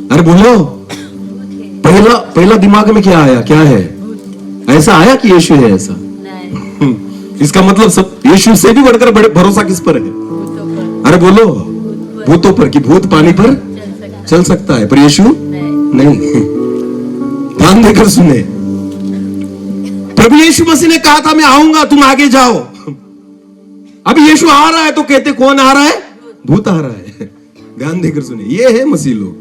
[SPEAKER 1] अरे बोलो। पहला दिमाग में क्या आया? क्या है? ऐसा आया कि यीशु है ऐसा? इसका मतलब सब यीशु से भी बढ़कर भरोसा किस पर है? अरे बोलो। भूतों पर। कि भूत पानी पर चल सकता है पर यीशु नहीं। ध्यान देकर सुने। प्रभु यीशु मसीह ने कहा था मैं आऊंगा, तुम आगे जाओ। अभी यीशु आ रहा है तो कहते कौन आ रहा है? भूत आ रहा है। ध्यान देकर सुने। ये है मसीह लोग।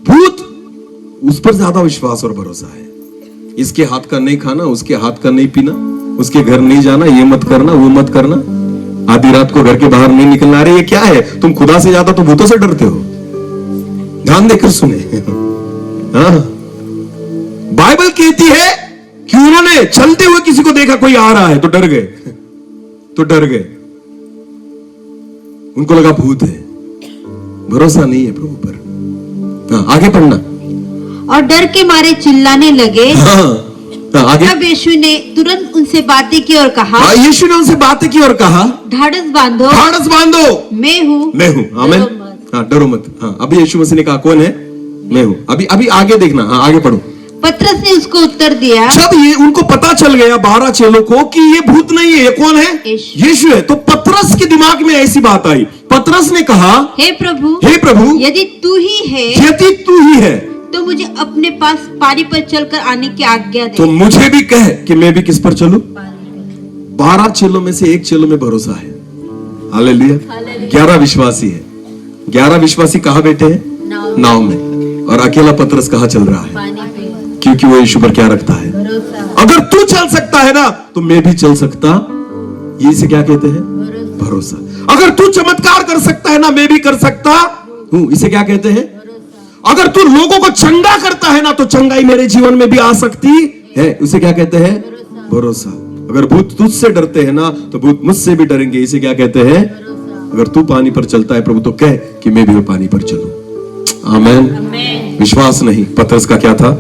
[SPEAKER 1] भूत उस पर ज्यादा विश्वास और भरोसा है। इसके हाथ का नहीं खाना, उसके हाथ का नहीं पीना, उसके घर नहीं जाना, ये मत करना, वो मत करना, आधी रात को घर के बाहर नहीं निकलना। अरे ये क्या है? तुम खुदा से ज्यादा तो भूतों से डरते हो। ध्यान देकर सुने। हाँ। बाइबल कहती है कि उन्होंने चलते हुए किसी को देखा कोई आ रहा है तो डर गए। उनको लगा भूत है। भरोसा नहीं है प्रभु पर। हाँ, आगे पढ़ना।
[SPEAKER 4] और डर के मारे चिल्लाने लगे।
[SPEAKER 1] हाँ, आगे।
[SPEAKER 4] तब यीशु ने तुरंत उनसे बातें की और कहा।
[SPEAKER 1] यीशु ने उनसे बातें की और कहा,
[SPEAKER 4] ढाढ़स बांधो, मैं हूँ।
[SPEAKER 1] आमीन। हाँ, डरो मत। हाँ, अभी यीशु मसीह ने कहा कौन है? मैं हूँ। अभी आगे देखना। हाँ, आगे पढ़ो।
[SPEAKER 4] पतरस ने उसको उत्तर दिया।
[SPEAKER 1] जब ये उनको पता चल गया 12 चेलों को कि ये भूत नहीं है, ये कौन है? यीशु है। तो पतरस के दिमाग में ऐसी बात आई। पतरस ने कहा, हे प्रभु, यदि तू ही है
[SPEAKER 4] तो मुझे अपने पास पानी पर चलकर आने की आज्ञा दे।
[SPEAKER 1] तो मुझे भी कह कि मैं भी किस पर चलूं? 12 चेलों में से एक चेलों में भरोसा है। हालेलुया। 11 विश्वासी है। 11 विश्वासी कहाँ बैठे हैं? नाव में। और अकेला पतरस कहाँ चल रहा है? क्योंकि वो यीशु पर क्या रखता है? अगर तू चल सकता है ना तो मैं भी चल सकता। ये इसे क्या कहते हैं? भरोसा। अगर तू चमत्कार कर सकता है ना, मैं भी कर सकता हूं। इसे क्या कहते हैं? अगर तू लोगों को चंगा करता है ना तो चंगाई मेरे जीवन में भी आ सकती है। उसे क्या कहते हैं? भरोसा। अगर भूत तुझसे डरते हैं ना तो भूत मुझसे भी डरेंगे। इसे क्या कहते हैं? अगर तू पानी पर चलता है प्रभु तो कह कि मैं भी वो पानी पर चलूं। आमीन। विश्वास नहीं, पतरस का क्या था?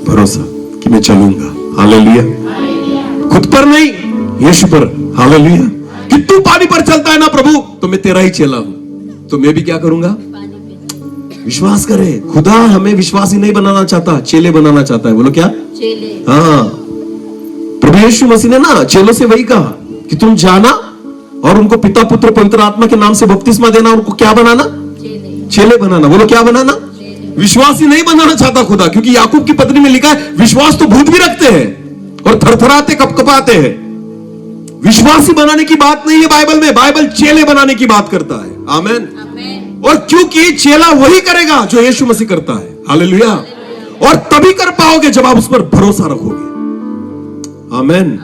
[SPEAKER 1] भरोसा कि मैं चलूंगा। हालेलुया। खुद पर नहीं, यीशु पर। हालेलुया। कि तू पानी पर चलता है ना प्रभु तो मैं तेरा ही चेला हूं, तो मैं भी क्या करूंगा? विश्वास करे। खुदा हमें विश्वासी नहीं बनाना चाहता, चेले बनाना चाहता है। बोलो क्या? चेले। हाँ, प्रभु यीशु मसीह ने ना चेलों से वही कहा कि तुम जाना और उनको पिता पुत्र पवित्र आत्मा के नाम से बपतिस्मा देना। उनको क्या बनाना? चेले बनाना। बोलो क्या बनाना? विश्वासी नहीं बनाना चाहता खुदा, क्योंकि याकूब की पत्री में लिखा है विश्वास तो भूत भी रखते हैं और थरथराते कपकपाते हैं। विश्वासी बनाने की बात नहीं है बाइबल में। बाइबल चेले बनाने की बात करता है। आमीन। और क्योंकि चेला वही करेगा जो यीशु मसीह करता है। हालेलुया। और तभी कर पाओगे जब आप उस पर भरोसा रखोगे। आमीन।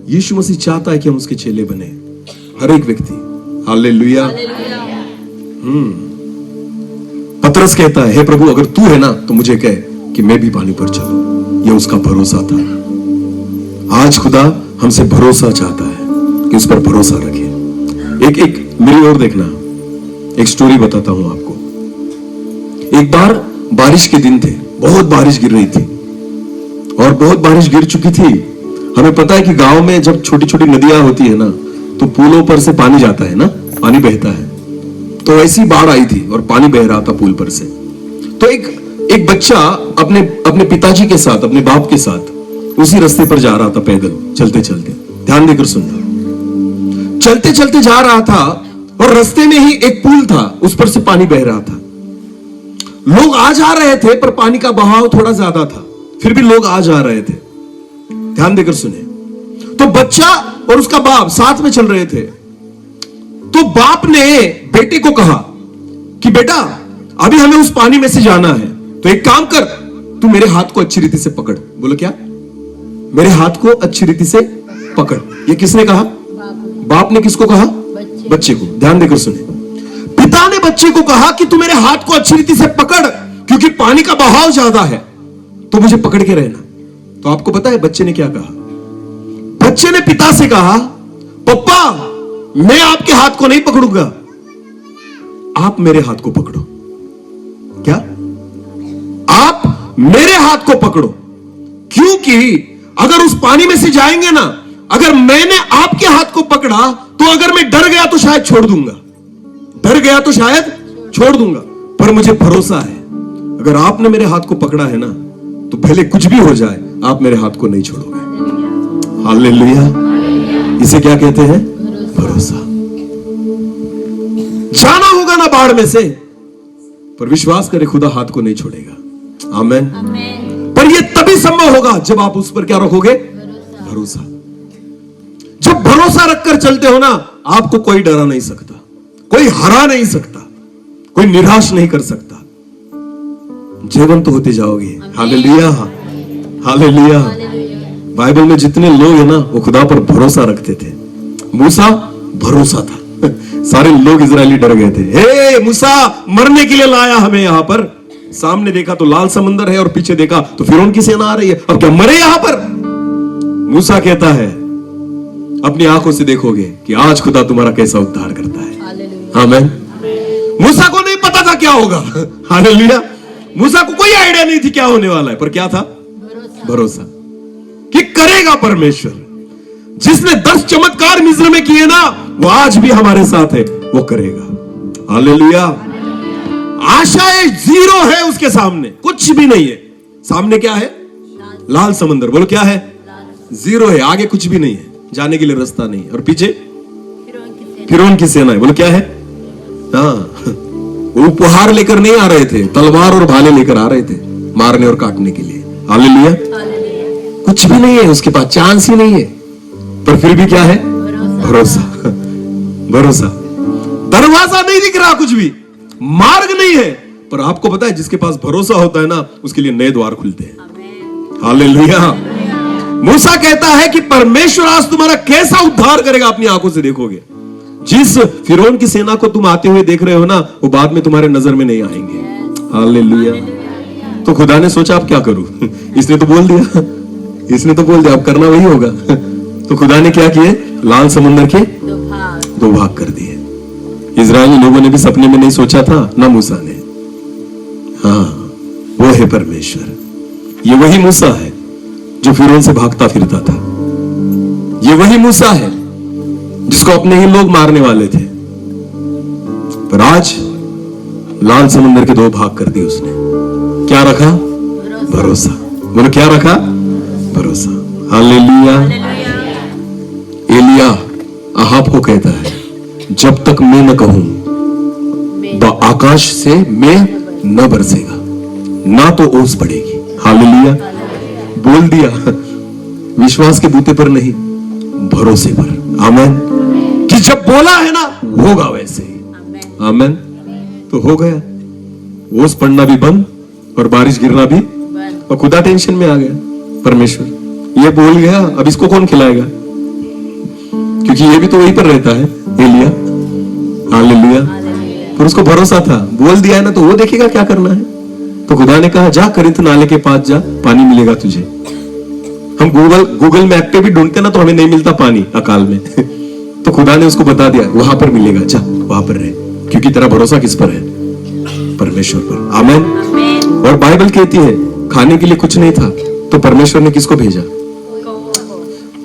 [SPEAKER 1] यीशु मसीह चाहता है कि हम उसके चेले बने, हर एक व्यक्ति। हालेलुया। पतरस कहता है, हे प्रभु अगर तू है ना तो मुझे कह कि मैं भी पानी पर चलूं। यह उसका भरोसा था। आज खुदा हमसे भरोसा चाहता है कि उस पर भरोसा रखें। एक मेरी ओर देखना, एक स्टोरी बताता हूं आपको। एक बार बारिश के दिन थे, बहुत बारिश गिर रही थी और बहुत बारिश गिर चुकी थी। हमें पता है कि गांव में जब छोटी छोटी नदियां होती है ना तो पुलों पर से पानी जाता है ना, पानी बहता है। तो ऐसी बाढ़ आई थी और पानी बह रहा था पुल पर से। तो एक बच्चा अपने पिताजी के साथ, अपने बाप के साथ उसी रास्ते पर जा रहा था पैदल, चलते चलते। ध्यान देकर सुनना। चलते चलते जा रहा था और रास्ते में ही एक पुल था, उस पर से पानी बह रहा था। लोग आ जा रहे थे पर पानी का बहाव थोड़ा ज्यादा था, फिर भी लोग आ जा रहे थे। ध्यान देकर सुने। तो बच्चा और उसका बाप साथ में चल रहे थे। तो बाप ने बेटे को कहा कि बेटा अभी हमें उस पानी में से जाना है, तो एक काम कर, तू मेरे हाथ को अच्छी रीति से पकड़। बोलो क्या? मेरे हाथ को अच्छी रीति से पकड़। ये किसने कहा? बाप ने किसको कहा? बच्चे को। ध्यान देकर सुने। पिता ने बच्चे को कहा कि तू मेरे हाथ को अच्छी रीति से पकड़, क्योंकि पानी का बहाव ज्यादा है, तो मुझे पकड़ के रहना। तो आपको पता है बच्चे ने क्या कहा? बच्चे ने पिता से कहा, पप्पा मैं आपके हाथ को नहीं पकड़ूंगा, आप मेरे हाथ को पकड़ो। क्या? आप मेरे हाथ को पकड़ो, क्योंकि अगर उस पानी में से जाएंगे ना, अगर मैंने आपके हाथ को पकड़ा तो अगर मैं डर गया तो शायद छोड़ दूंगा, डर गया तो शायद छोड़ दूंगा, पर मुझे भरोसा है अगर आपने मेरे हाथ को पकड़ा है ना, तो भले कुछ भी हो जाए आप मेरे हाथ को नहीं छोड़ोगे। हालेलुया। इसे क्या कहते हैं? भरोसा। जाना होगा ना बाढ़ में से, पर विश्वास करे खुदा हाथ को नहीं छोड़ेगा। आमेन। पर यह तभी संभव होगा जब आप उस पर क्या रखोगे? भरोसा। जब भरोसा रखकर चलते हो ना, आपको कोई डरा नहीं सकता, कोई हरा नहीं सकता, कोई निराश नहीं कर सकता। जीवंत तो होते जाओगे। Hallelujah, hallelujah. बाइबल में जितने लोग हैं ना, वो खुदा पर भरोसा रखते थे। मूसा भरोसा था। सारे लोग इजरायली डर गए थे। हे मूसा, मरने के लिए लाया हमें यहां पर। सामने देखा तो लाल समंदर है और पीछे देखा तो फिरौन की सेना आ रही है, अब क्या मरे यहां पर? मूसा कहता है अपनी आंखों से देखोगे कि आज खुदा तुम्हारा कैसा उद्धार करता है। आमीन। मूसा को नहीं पता था क्या होगा। हालेलुया। मूसा को कोई आइडिया नहीं थी क्या होने वाला है, पर क्या था? भरोसा कि करेगा परमेश्वर। जिसने 10 चमत्कार मिस्र में किए ना, वो आज भी हमारे साथ है, वो करेगा। हालेलुया। आशाएं जीरो है उसके सामने, कुछ भी नहीं है। सामने क्या है? लाल समंदर। बोलो क्या है? जीरो है, आगे कुछ भी नहीं है, जाने के लिए रास्ता नहीं। और पीछे फिरौन की सेना है। बोलो क्या है? हाँ, वो उपहार लेकर नहीं आ रहे थे, तलवार और भाले लेकर आ रहे थे, मारने और काटने के लिए। हालेलुया। कुछ भी नहीं है उसके पास, चांस ही नहीं है, पर फिर भी क्या है? भरोसा। भरोसा। दरवाजा नहीं दिख रहा, कुछ भी मार्ग नहीं है, पर आपको पता है जिसके पास भरोसा होता है ना, उसके लिए नए द्वार खुलते हैं। हालेलुया। मूसा कहता है कि परमेश्वर आज तुम्हारा कैसा उद्धार करेगा, अपनी आंखों से देखोगे। जिस फिरौन की सेना को तुम आते हुए देख रहे हो ना, वो बाद में तुम्हारे नजर में नहीं आएंगे। हालेलुया। तो खुदा ने सोचा अब क्या करूं, इसने तो बोल दिया, इसने तो बोल दिया, अब करना वही होगा। तो खुदा ने क्या किए? लाल समंदर के 2 भाग कर दिए। इजरायली लोगों ने भी सपने में नहीं सोचा था, ना मूसा ने। हाँ, वो है परमेश्वर। ये वही मूसा है जो फिरौन से भागता फिरता था। ये वही मूसा है जिसको अपने ही लोग मारने वाले थे, पर आज लाल समंदर के 2 भाग कर दिए उसने। क्या रखा? भरोसा। बोलो क्या रखा? भरोसा। हालेलुया। एलिया अहाब को कहता है, जब तक मैं न कहूं आकाश से मैं न बरसेगा, ना तो ओस पड़ेगी। हालेलुया। बोल दिया, विश्वास के बूते पर नहीं, भरोसे पर। आमीन। कि जब बोला है ना, होगा वैसे ही। आमीन। तो हो गया। ओस पड़ना भी बंद और बारिश गिरना भी, और खुदा टेंशन में आ गया। परमेश्वर ये बोल गया, अब इसको कौन खिलाएगा? क्योंकि ये भी तो वहीं पर रहता है, एलिया। हालेलुया। पर उसको भरोसा था, बोल दिया है ना, तो वो देखेगा क्या करना है। तो खुदा ने कहा, जा करिन्थ नाले के पास जा, पानी मिलेगा तुझे। हम गूगल मैप पे भी ढूंढते ना, तो हमें नहीं मिलता पानी अकाल में। तो खुदा ने उसको बता दिया, वहां पर मिलेगा, जा वहां पर रहे, क्योंकि तेरा भरोसा किस पर है? परमेश्वर पर। आमीन। और बाइबल कहती है, खाने के लिए कुछ नहीं था, तो परमेश्वर ने किसको भेजा?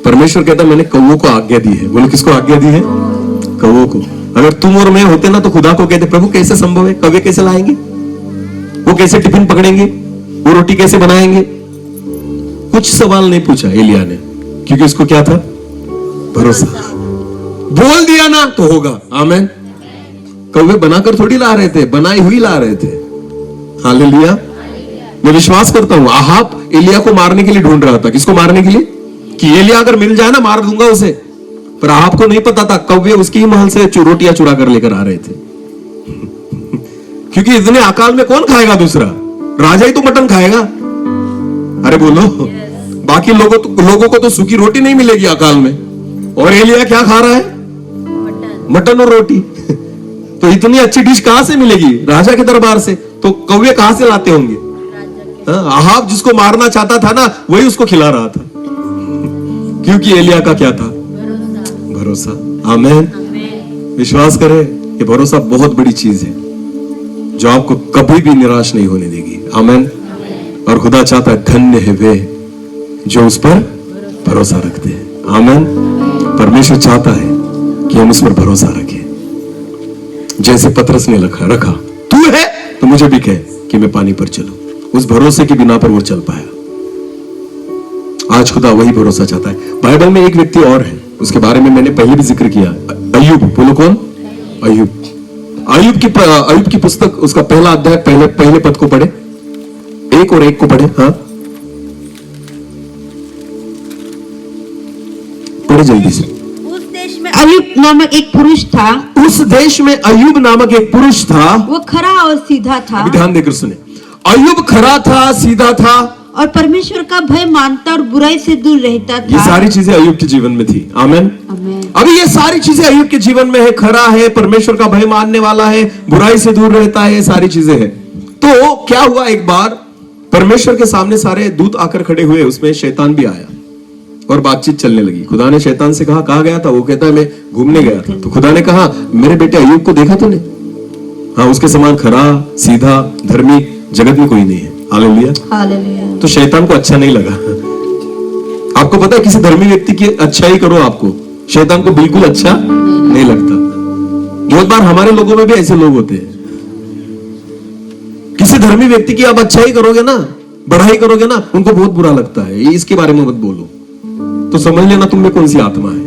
[SPEAKER 1] परमेश्वर कहता, मैंने कौवों को आज्ञा दी है। बोलो किसको आज्ञा दी है? कौवों को। अगर तुम और मैं होते ना तो खुदा को कहते प्रभु कैसे संभव है, कौवे कैसे लाएंगे, वो कैसे टिफिन पकड़ेंगे, वो रोटी कैसे बनाएंगे। कुछ सवाल नहीं पूछा एलिया ने, क्योंकि उसको क्या था, भरोसा। बोल दिया ना तो होगा। आमीन। कौवे बनाकर थोड़ी ला रहे थे, बनाई हुई ला रहे थे। हालेलुया। मैं विश्वास करता हूं आहाब एलिया को मारने के लिए ढूंढ रहा था। किसको मारने के लिए, कि एलिया अगर मिल जाए ना मार दूंगा उसे। पर आहाब को नहीं पता था कौवे उसके ही महल से रोटियां चुरा कर लेकर आ रहे थे। क्योंकि इतने अकाल में कौन खाएगा, दूसरा राजा ही तो मटन खाएगा। अरे बोलो, बाकी लोगों को तो सूखी रोटी नहीं मिलेगी अकाल में, और एलिया क्या खा रहा है, मटन और रोटी। तो इतनी अच्छी डिश कहां से मिलेगी, राजा के दरबार से। तो कौवे कहां से लाते होंगे। आहाब जिसको मारना चाहता था ना, वही उसको खिला रहा था, क्योंकि एलिया का क्या था, भरोसा। आमीन। विश्वास करें, ये भरोसा बहुत बड़ी चीज है जो आपको कभी भी निराश नहीं होने देगी। आमीन। और खुदा चाहता है धन्य है वे जो उस पर भरोसा रखते हैं। आमीन। परमेश्वर चाहता है कि हम उस पर भरोसा रखें, जैसे पतरस ने रखा तू है तो मुझे भी कह कि मैं पानी पर चलूं। उस भरोसे के बिना पर वो चल पाया। आज खुदा वही भरोसा चाहता है। बाइबल में एक व्यक्ति और है, उसके बारे में मैंने पहले भी जिक्र किया, अय्यूब। बोलो कौन, अय्यूब की पुस्तक, उसका पहला अध्याय, पहले पद को पढ़े, 1 और 1 को पढ़े। हाँ, पढ़े जल्दी से।
[SPEAKER 4] उस देश में अय्यूब नामक एक पुरुष था।
[SPEAKER 1] उस देश में अय्यूब नामक एक पुरुष था।
[SPEAKER 4] वो खरा और सीधा था।
[SPEAKER 1] अभी ध्यान देकर सुने। अय्यूब खरा था, सीधा था,
[SPEAKER 4] और परमेश्वर का भय मानता और बुराई से दूर रहता था।
[SPEAKER 1] ये सारी चीजें अय्यूब के जीवन में थी। आमीन। अभी ये सारी चीजें अय्यूब के जीवन में है। खरा है, परमेश्वर का भय मानने वाला है, बुराई से दूर रहता है, ये सारी चीजें हैं। तो क्या हुआ, एक बार परमेश्वर के सामने सारे दूत आकर खड़े हुए, उसमें शैतान भी आया और बातचीत चलने लगी। खुदा ने शैतान से कहा, कहाँ गया था? वो कहता है मैं घूमने गया था। तो खुदा ने कहा, मेरे बेटे अय्यूब को देखा तूने? हाँ, उसके समान खरा, सीधा, धर्मी जगत में कोई नहीं है। हालेलुया। तो शैतान को अच्छा नहीं लगा। आपको पता है, किसी धर्मी व्यक्ति की अच्छाई करो आपको, शैतान को बिल्कुल अच्छा नहीं लगता। बहुत बार हमारे लोगों में भी ऐसे लोग होते हैं। किसी धर्मी व्यक्ति की आप अच्छाई करोगे ना, बढ़ाई करोगे ना, उनको बहुत बुरा लगता है। ये इसके बारे में मत बोलो, तो समझ लेना तुम में कौन सी आत्मा है।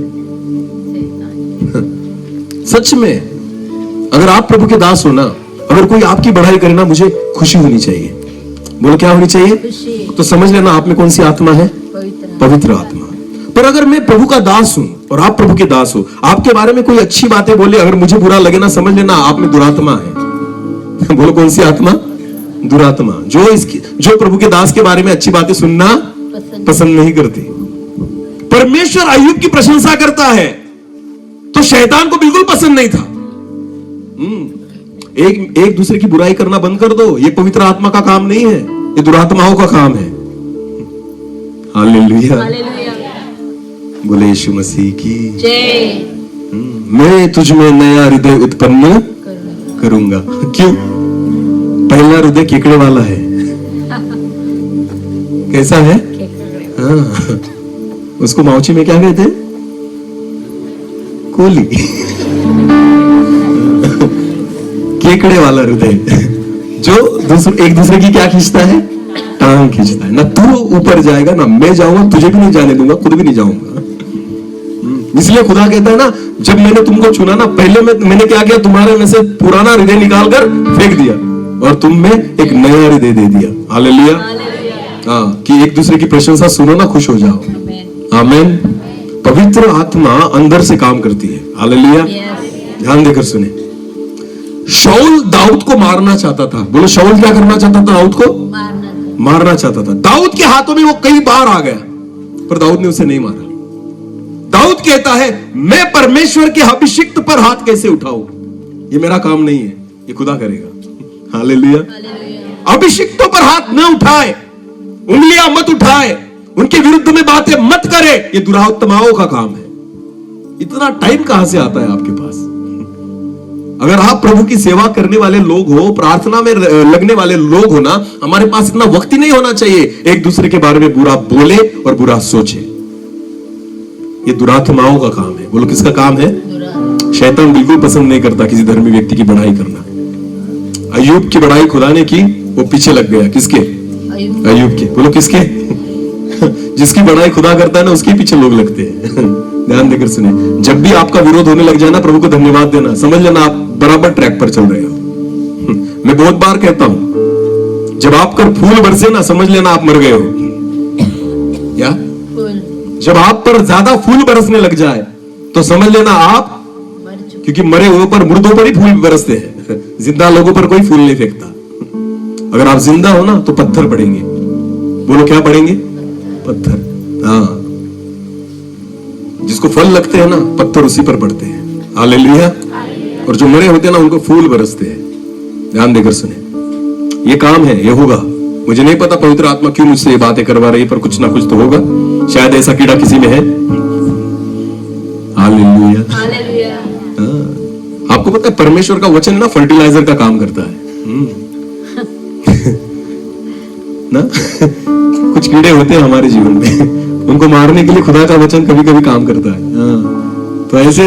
[SPEAKER 1] सच में, अगर आप प्रभु के दास हो ना, अगर कोई आपकी बढ़ाई करे ना, मुझे खुशी होनी चाहिए। बोलो क्या होनी चाहिए? तो समझ लेना आप में कौन सी आत्मा है, पवित्र आत्मा। पर अगर मैं प्रभु का दास हूं और आप प्रभु के दास हो, आपके बारे में कोई अच्छी बातें बोले, अगर मुझे बुरा लगे ना, समझ लेना आप में दुरात्मा है। बोलो कौन सी आत्मा? दुरात्मा, जो प्रभु के दास के बारे में अच्छी बातें सुनना पसंद नहीं करती। परमेश्वर अय्यूब की प्रशंसा करता है, तो शैतान को बिल्कुल पसंद नहीं था। एक दूसरे की बुराई करना बंद कर दो। ये पवित्र आत्मा का काम नहीं है, ये दुरात्माओं का काम है। हालेलुया। बोले यीशु मसीह की जय। मैं तुझ में नया हृदय उत्पन्न करूंगा। क्यों? पहला हृदय केकड़े वाला है। कैसा है? हाँ, उसको माउची में क्या कहते हैं? कोली। केकड़े वाला हृदय जो एक दूसरे की क्या खींचता है? टांग खींचता है। ना तू ऊपर जाएगा ना मैं जाऊंगा, तुझे भी नहीं जाने दूंगा, खुद भी नहीं जाऊंगा। इसलिए खुदा कहता है ना, जब मैंने तुमको चुना ना, पहले मैंने क्या किया, तुम्हारे में से पुराना हृदय निकाल कर फेंक दिया और तुम में एक नया हृदय दे दिया। हालेलुया। हाँ, कि एक दूसरे की प्रशंसा सुनो ना, खुश हो जाओ। आमीन। पवित्र आत्मा अंदर से काम करती है। हालेलुया। ध्यान देकर सुने। शाऊल दाऊद को मारना चाहता था। बोलो, शाऊल क्या करना चाहता था? दाऊद को मारना चाहता था। दाऊद के हाथों में वो कई बार आ गया, पर दाऊद ने उसे नहीं मारा। दाऊद कहता है, मैं परमेश्वर के अभिषिक्त पर हाथ कैसे उठाऊं? ये मेरा काम नहीं है, ये खुदा करेगा। हालेलुया। अभिषिक्तों पर हाथ न उठाए, उंगलियां मत उठाए, उनके विरुद्ध में बातें मत करे, ये दुरात्माओं का काम है। इतना टाइम कहां से आता है आपके पास? अगर आप प्रभु की सेवा करने वाले लोग हो, प्रार्थना में लगने वाले लोग हो ना, हमारे पास इतना वक्त ही नहीं होना चाहिए एक दूसरे के बारे में बुरा बोले और बुरा सोचे। ये दुरात्माओं का काम है। बोलो किसका काम है? शैतान बिल्कुल पसंद नहीं करता किसी धर्मी व्यक्ति की बढ़ाई करना। अय्यूब की बढ़ाई खुदा ने की, वो पीछे लग गया। किसके? अय्यूब के। बोलो किसके? जिसकी बढ़ाई खुदा करता है ना, उसके पीछे लोग लगते हैं। ध्यान देकर सुने, जब भी आपका विरोध होने लग जाए ना, प्रभु को धन्यवाद देना, समझ लेना आप बराबर ट्रैक पर चल रहे हो। मैं बहुत बार कहता हूं, जब आप पर फूल बरसे ना, समझ लेना आप मर गए हो। क्या? जब आप पर ज्यादा फूल बरसने लग जाए तो समझ लेना आप, क्योंकि मरे हुए पर, मुर्दों पर ही फूल बरसते हैं, जिंदा लोगों पर कोई फूल नहीं फेंकता। अगर आप जिंदा हो ना तो पत्थर पड़ेंगे। बोलो क्या पड़ेंगे? पत्थर। हाँ, जिसको फल लगते हैं ना, पत्थर उसी पर पड़ते हैं। हालेलुया। और जो मरे होते हैं ना, उनको फूल बरसते हैं। ध्यान देकर सुने, ये काम है, ये होगा। मुझे नहीं पता पवित्र आत्मा क्यों मुझसे ये बातें करवा रही है, पर कुछ ना कुछ तो होगा। शायद ऐसा कीड़ा किसी में है। हालेलुया। हाँ। आपको पता है परमेश्वर का वचन ना फर्टिलाइजर का काम करता है। ना कुछ कीड़े होते हैं हमारे जीवन में, उनको मारने के लिए खुदा का वचन कभी कभी काम करता है। हाँ। तो ऐसे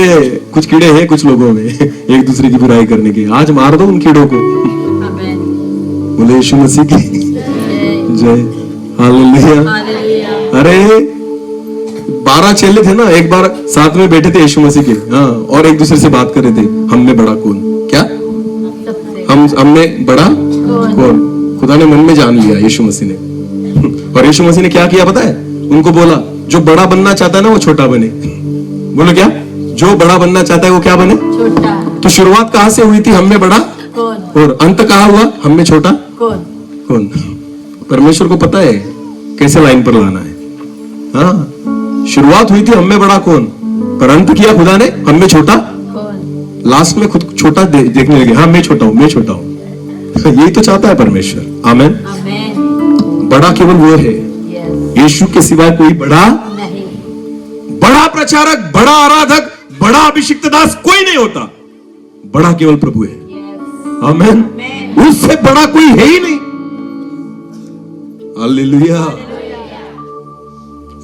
[SPEAKER 1] कुछ कीड़े हैं कुछ लोगों में, एक दूसरे की बुराई करने के। आज मार दो उन कीड़ों को। बोले यीशु मसीह की जय। हालेलुया। अरे 12 चेले थे ना, एक बार साथ में बैठे थे यीशु मसीह के। हाँ, और एक दूसरे से बात कर रहे थे, हम में बड़ा कौन? क्या? हम में बड़ा कौन? खुदा ने मन में जान लिया यीशु मसीह ने। और यीशु मसीह ने क्या किया पता है? उनको बोला, जो बड़ा बनना चाहता है ना, वो छोटा बने। बोलो क्या? जो बड़ा बनना चाहता है वो क्या बने? छोटा। तो शुरुआत कहां से हुई थी? हम में बड़ा कौन? और अंत कहां हुआ? हम में छोटा कौन? परमेश्वर को पता है कैसे लाइन पर लाना है। हाँ, शुरुआत हुई थी हम में बड़ा कौन, पर अंत किया खुदा ने हम में छोटा कौन। लास्ट में खुद छोटा देखने लगे। हाँ, मैं छोटा हूं, मैं छोटा हूं। यही तो चाहता है परमेश्वर। आमेन। बड़ा केवल वो है, यीशु के सिवाय कोई बड़ा नहीं। बड़ा प्रचारक, बड़ा आराधक, बड़ा अभिषिक्त दास कोई नहीं होता। बड़ा केवल प्रभु है। आमेन। उससे बड़ा कोई है ही नहीं। हालेलुया।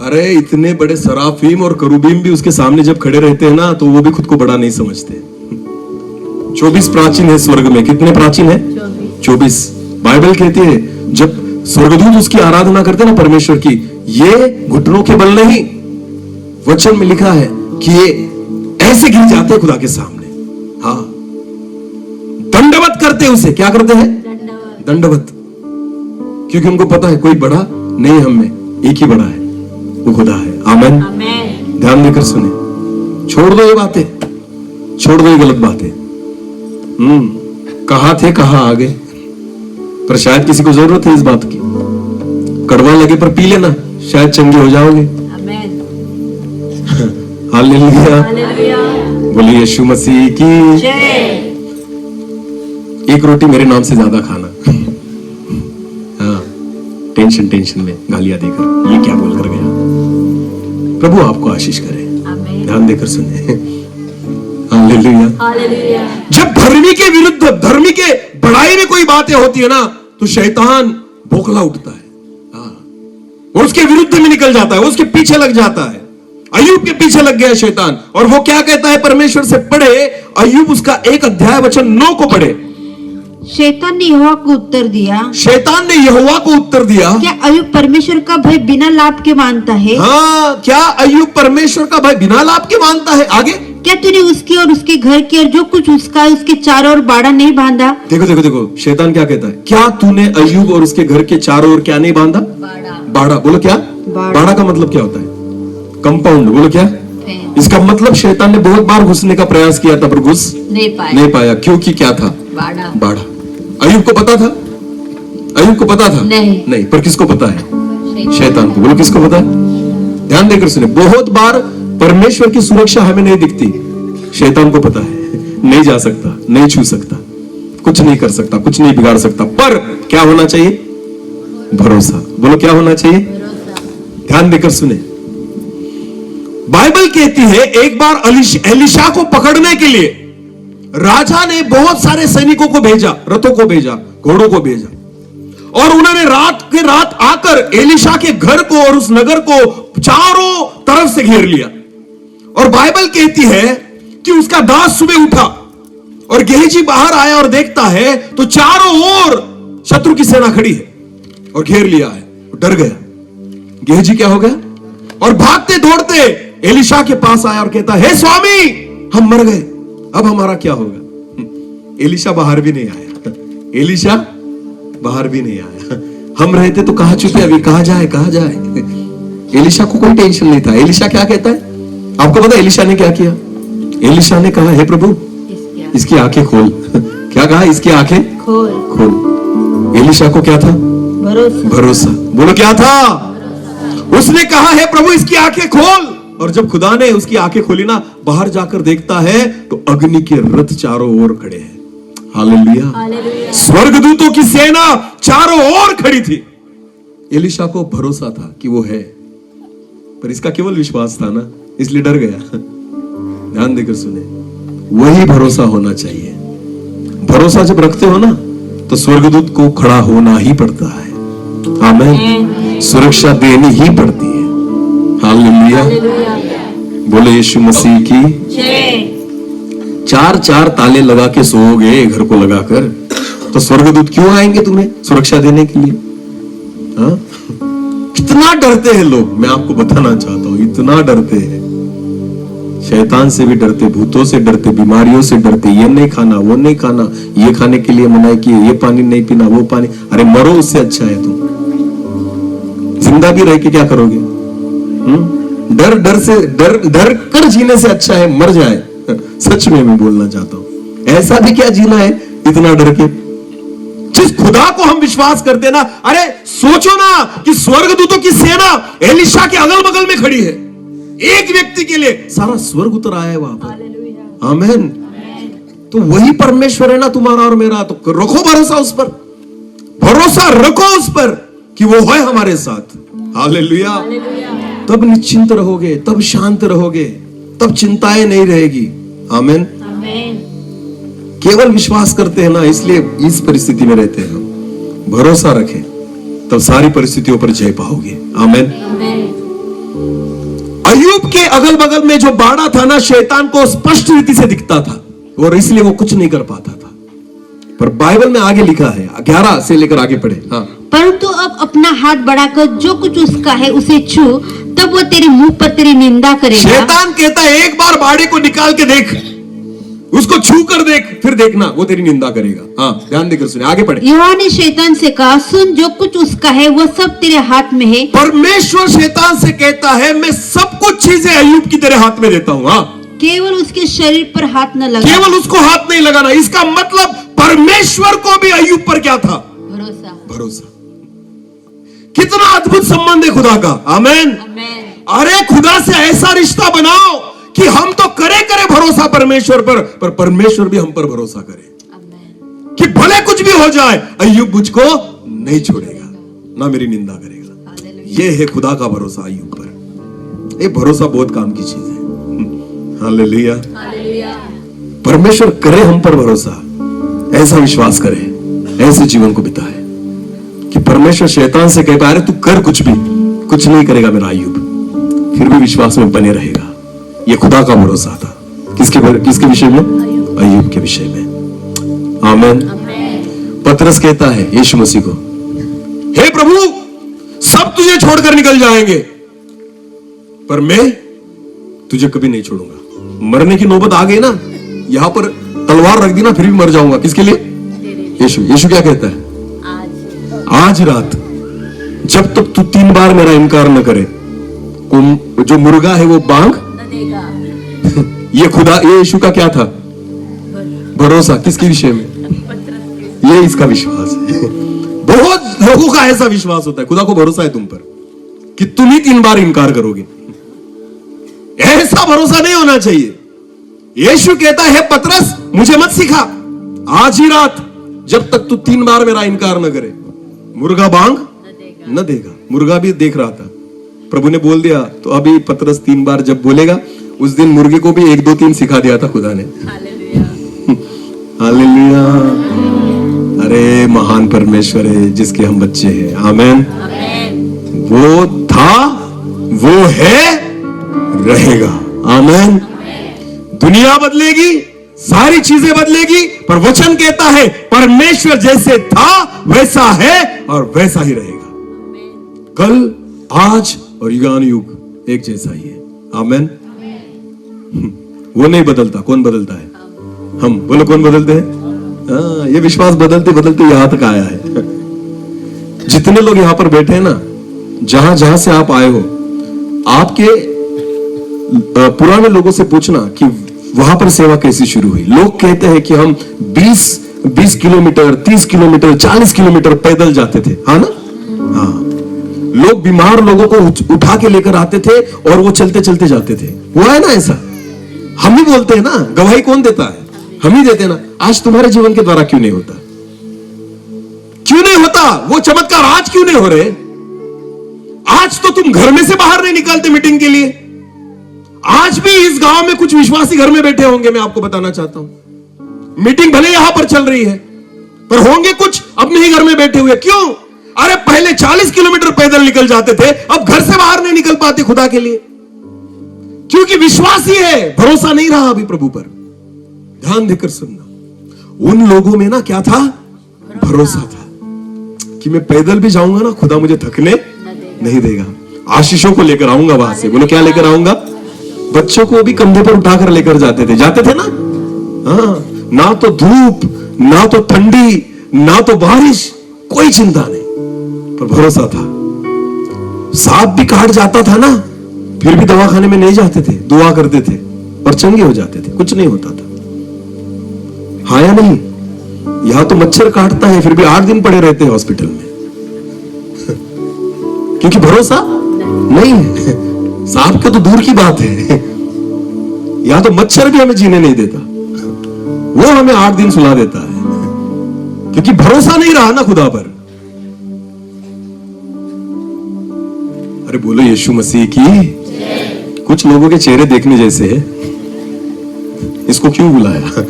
[SPEAKER 1] अरे इतने बड़े सराफीम और करूबीम भी उसके सामने जब खड़े रहते हैं ना, तो वो भी खुद को बड़ा नहीं समझते। 24 प्राचीन है स्वर्ग में। कितने प्राचीन है? 24। बाइबल कहती है जब स्वर्गदूत उसकी आराधना करते ना परमेश्वर की, ये घुटनों के बल नहीं, वचन में लिखा है कि ये ऐसे गिर जाते हैं खुदा के सामने। हाँ, दंडवत करते उसे। क्या करते हैं? दंडवत। क्योंकि उनको पता है कोई बड़ा नहीं, हम में एक ही बड़ा है, वो खुदा है। आमेन। ध्यान देकर सुने, छोड़ दो ये बातें, छोड़ दो ये गलत बातें। कहां थे कहां आ गए। पर शायद किसी को जरूरत है इस बात की। कड़वा लगे पर पी लेना, शायद चंगे हो जाओगे। हालेलुया। बोलिए यीशु मसीह की जय। एक रोटी मेरे नाम से ज्यादा खाना। हाँ, टेंशन में गालियां देकर, ये क्या बोलकर गया। प्रभु आपको आशीष करे। ध्यान देकर सुने। हालेलुया। जब धर्मी के विरुद्ध, धर्मी के बड़ाई में कोई बातें होती है ना, तो शैतान बौखला उठता है। और उसके विरुद्ध में निकल जाता है, उसके पीछे लग जाता है। अय्यूब के पीछे लग गया शैतान। और वो क्या कहता है परमेश्वर से? पढ़े अय्यूब उसका 1 अध्याय वचन 9 को पढ़े।
[SPEAKER 4] शैतान ने यहोवा को उत्तर दिया।
[SPEAKER 1] शैतान ने यहोवा को उत्तर दिया,
[SPEAKER 4] क्या अय्यूब परमेश्वर का भय बिना लाभ के मानता है?
[SPEAKER 1] हाँ, क्या अय्यूब परमेश्वर का भय बिना लाभ के मानता है? आगे,
[SPEAKER 4] क्या तूने उसकी और उसके घर की और जो कुछ उसका है उसके चारों ओर बाड़ा नहीं बांधा?
[SPEAKER 1] देखो देखो देखो, शैतान क्या कहता है? क्या तूने अय्यूब और उसके घर के चारों ओर क्या नहीं बांधा? बाड़ा। बोलो क्या? बाड़ा का मतलब क्या होता है? कंपाउंड। बोलो क्या? इसका मतलब शैतान ने बहुत बार घुसने का प्रयास किया था, पर घुस नहीं पाया। क्योंकि क्या था? बाड़ा। अय्यूब को पता था? अय्यूब को पता था? नहीं। पर किसको पता है? शैतान को। बोलो किसको पता है? ध्यान देकर सुने, बहुत बार परमेश्वर की सुरक्षा हमें नहीं दिखती, शैतान को पता है। नहीं जा सकता, नहीं छू सकता, कुछ नहीं कर सकता, कुछ नहीं बिगाड़ सकता। पर क्या होना चाहिए? भरोसा। बोलो क्या होना चाहिए? ध्यान देकर सुने, बाइबल कहती है एक बार एलिशा को पकड़ने के लिए राजा ने बहुत सारे सैनिकों को भेजा, रथों को भेजा, घोड़ों को भेजा, और उन्होंने रात के रात आकर एलिशा के घर को और उस नगर को चारों तरफ से घेर लिया। और बाइबल कहती है कि उसका दास सुबह उठा और गेहजी बाहर आया और देखता है तो चारों ओर शत्रु की सेना खड़ी है और घेर लिया है। डर गया। गेहजी क्या हो गया और भागते दौड़ते एलिशा के पास आया और कहता, हे स्वामी, हम मर गए, अब हमारा क्या होगा? एलिशा बाहर भी नहीं आया। एलिशा बाहर भी नहीं आया। हम रहते तो कहां छुपे, अभी कहां जाए कहां जाए। एलिशा को कोई टेंशन नहीं था। एलिशा क्या कहता है आपको पता है एलिशा ने क्या किया? एलिशा ने कहा, हे प्रभु इसकी आंखें खोल। क्या कहा? इसकी आंखें खोल। एलिशा को क्या था? भरोसा। बोलो क्या था? उसने कहा, हे प्रभु इसकी आंखें खोल। और जब खुदा ने उसकी आंखें खोली ना, बाहर जाकर देखता है तो अग्नि के रथ चारों ओर खड़े हैं। हालेलुया। स्वर्गदूतों की सेना चारों ओर खड़ी थी। एलिशा को भरोसा था कि वो है, पर इसका केवल विश्वास था ना, इसलिए डर गया। ध्यान देकर सुने, वही भरोसा होना चाहिए। भरोसा जब रखते हो ना तो स्वर्गदूत को खड़ा होना ही पड़ता है। आमीन। सुरक्षा देनी ही पड़ती है। हालेलुया। बोले यीशु मसीह की जय। चार ताले लगा के सोओगे घर को लगाकर, तो स्वर्गदूत क्यों आएंगे तुम्हें सुरक्षा देने के लिए? हाँ? इतना डरते हैं लोग, मैं आपको बताना चाहता हूं, इतना डरते हैं। शैतान से भी डरते, भूतों से डरते, बीमारियों से डरते। ये नहीं खाना, वो नहीं खाना, ये खाने के लिए मनाही की, ये पानी नहीं पीना, वो पानी। अरे मरो, उससे अच्छा है तुम जिंदा भी रह के क्या करोगे? डर कर जीने से अच्छा है मर जाए। सच में मैं बोलना चाहता हूं, ऐसा भी क्या जीना है इतना डर के? जिस खुदा को हम विश्वास करते ना, अरे सोचो ना कि स्वर्गदूतों की सेना एलिशा के अगल बगल में खड़ी है। एक व्यक्ति के लिए सारा स्वर्ग उतर आया है वहां पर। आमीन। तो वही परमेश्वर है ना तुम्हारा और मेरा, तो रखो भरोसा उस पर। भरोसा रखो उस पर कि वो है हमारे साथ। हालेलुया। तब निश्चिंत रहोगे, तब शांत रहोगे, तब चिंताएं नहीं रहेगी। आमीन। केवल विश्वास करते हैं ना, इसलिए इस परिस्थिति में रहते हैं हम। भरोसा रखें तब सारी परिस्थितियों पर जय पाओगे। आमीन। अय्यूब के अगल बगल में जो बाड़ा था ना, शैतान को स्पष्ट रीति से दिखता था और इसलिए वो कुछ नहीं कर पाता था। पर बाइबल में आगे लिखा है, 11 से लेकर आगे पढ़े। हाँ।
[SPEAKER 4] परंतु अब अपना हाथ बढ़ाकर जो कुछ उसका है उसे छू, तब वो तेरे मुंह पर तेरी निंदा करेगा।
[SPEAKER 1] शैतान कहता है एक बार बाड़े को निकाल के देख, उसको छू कर देख, फिर देखना वो तेरी निंदा करेगा। हाँ, ध्यान देकर सुने, आगे पढ़े।
[SPEAKER 4] यहोवा ने शैतान से कहा, सुन, जो कुछ उसका है वो सब तेरे हाथ में है।
[SPEAKER 1] परमेश्वर शैतान से कहता है, मैं सब कुछ चीजें अय्यूब की तेरे हाथ में देता हूं। हाँ,
[SPEAKER 4] केवल उसके शरीर पर हाथ न लगा।
[SPEAKER 1] केवल उसको हाथ नहीं लगाना। इसका मतलब परमेश्वर को भी अय्यूब पर क्या था? भरोसा। कितना अद्भुत संबंध है खुदा का। आमीन। अरे खुदा से ऐसा रिश्ता बनाओ कि हम तो करे भरोसा परमेश्वर पर परमेश्वर भी हम पर भरोसा करे कि भले कुछ भी हो जाए, अय्यूब मुझको नहीं छोड़ेगा, ना मेरी निंदा करेगा। ये है खुदा का भरोसा अय्यूब पर। ये भरोसा बहुत काम की चीज है। हालेलुया। परमेश्वर करे हम पर भरोसा, ऐसा विश्वास करे, ऐसे जीवन को बिताए कि परमेश्वर शैतान से कहता है, तू कर कुछ भी, कुछ नहीं करेगा मेरा अय्यूब, फिर भी विश्वास में बने रहेगा। ये खुदा का भरोसा था। किसके विषय में? अय्यूब के विषय में। आमीन। पतरस कहता है यीशु मसीह को, हे प्रभु, सब तुझे छोड़कर निकल जाएंगे पर मैं तुझे कभी नहीं छोड़ूंगा। मरने की नौबत आ गई ना, यहां पर तलवार रख दी ना, फिर भी मर जाऊंगा। किसके लिए? यीशु क्या कहता है? आज रात जब तक तू 3 बार मेरा इनकार न करे, जो मुर्गा है वो बांग ये खुदा, ये यीशु का क्या था? भरोसा। किसके विषय में? ये इसका विश्वास है। बहुत लोगों का ऐसा विश्वास होता है, खुदा को भरोसा है तुम पर कि तुम ही 3 बार इनकार करोगे। ऐसा भरोसा नहीं होना चाहिए। यीशु कहता है, पतरस मुझे मत सिखा, आज ही रात जब तक तू 3 बार मेरा इनकार न करे, मुर्गा बांग न देगा। मुर्गा भी देख रहा था, प्रभु ने बोल दिया तो अभी पतरस 3 बार जब बोलेगा, उस दिन मुर्गे को भी 1 2 3 सिखा दिया था खुदा ने। हालेलुया। अरे महान परमेश्वर है जिसके हम बच्चे हैं। आमीन। वो था, वो है, रहेगा। आमीन। दुनिया बदलेगी, सारी चीजें बदलेगी, पर वचन कहता है परमेश्वर जैसे था वैसा है और वैसा ही रहेगा। कल, आज और युगान युग एक जैसा ही है। आमेन। वो नहीं बदलता, कौन बदलता है? हम। बोलो कौन बदलते हैं? ये विश्वास बदलते बदलते यहां तक आया है। जितने लोग यहां पर बैठे हैं ना, जहां जहां से आप आए हो, आपके पुराने लोगों से पूछना कि वहां पर सेवा कैसी शुरू हुई। लोग कहते हैं कि हम 20 किलोमीटर, 30 किलोमीटर, 40 किलोमीटर पैदल जाते थे। हाँ ना? हाँ। लोग बीमार लोगों को उठा के लेकर आते थे और वो चलते चलते जाते थे। हुआ है ना ऐसा? हम ही बोलते हैं ना, गवाही कौन देता है? हम ही देते हैं ना। आज तुम्हारे जीवन के द्वारा क्यों नहीं होता? क्यों नहीं होता? वो चमत्कार आज क्यों नहीं हो रहे? आज तो तुम घर में से बाहर नहीं निकलते मीटिंग के लिए। आज भी इस गांव में कुछ विश्वासी घर में बैठे होंगे, मैं आपको बताना चाहता हूं। मीटिंग भले यहां पर चल रही है, पर होंगे कुछ अपने ही घर में बैठे हुए। क्यों? अरे पहले 40 किलोमीटर पैदल निकल जाते थे, अब घर से बाहर नहीं निकल पाते खुदा के लिए। क्योंकि विश्वास ही है, भरोसा नहीं रहा अभी प्रभु पर। ध्यान देकर सुनना। उन लोगों में ना क्या था? भरोसा था कि मैं पैदल भी जाऊंगा ना, खुदा मुझे थकने नहीं देगा। आशीषों को लेकर आऊंगा वहां से। बोलो क्या लेकर आऊंगा? बच्चों को भी कंधे पर उठाकर लेकर जाते थे ना। हाँ, ना तो धूप, ना तो ठंडी, ना तो बारिश, कोई चिंता नहीं, पर भरोसा था। सांप भी काट जाता था ना, फिर भी दवाखाने में नहीं जाते थे, दुआ करते थे और चंगे हो जाते थे, कुछ नहीं होता था। हाँ या नहीं? यहां तो मच्छर काटता है, फिर भी 8 दिन पड़े रहते हैं हॉस्पिटल में क्योंकि भरोसा नहीं है। सांप के तो दूर की बात है, यहां तो मच्छर भी हमें जीने नहीं देता, वो हमें 8 दिन सुला देता है क्योंकि भरोसा नहीं रहा ना खुदा पर। अरे बोलो यीशु मसीह की। कुछ लोगों के चेहरे देखने जैसे है। इसको क्यों बुलाया?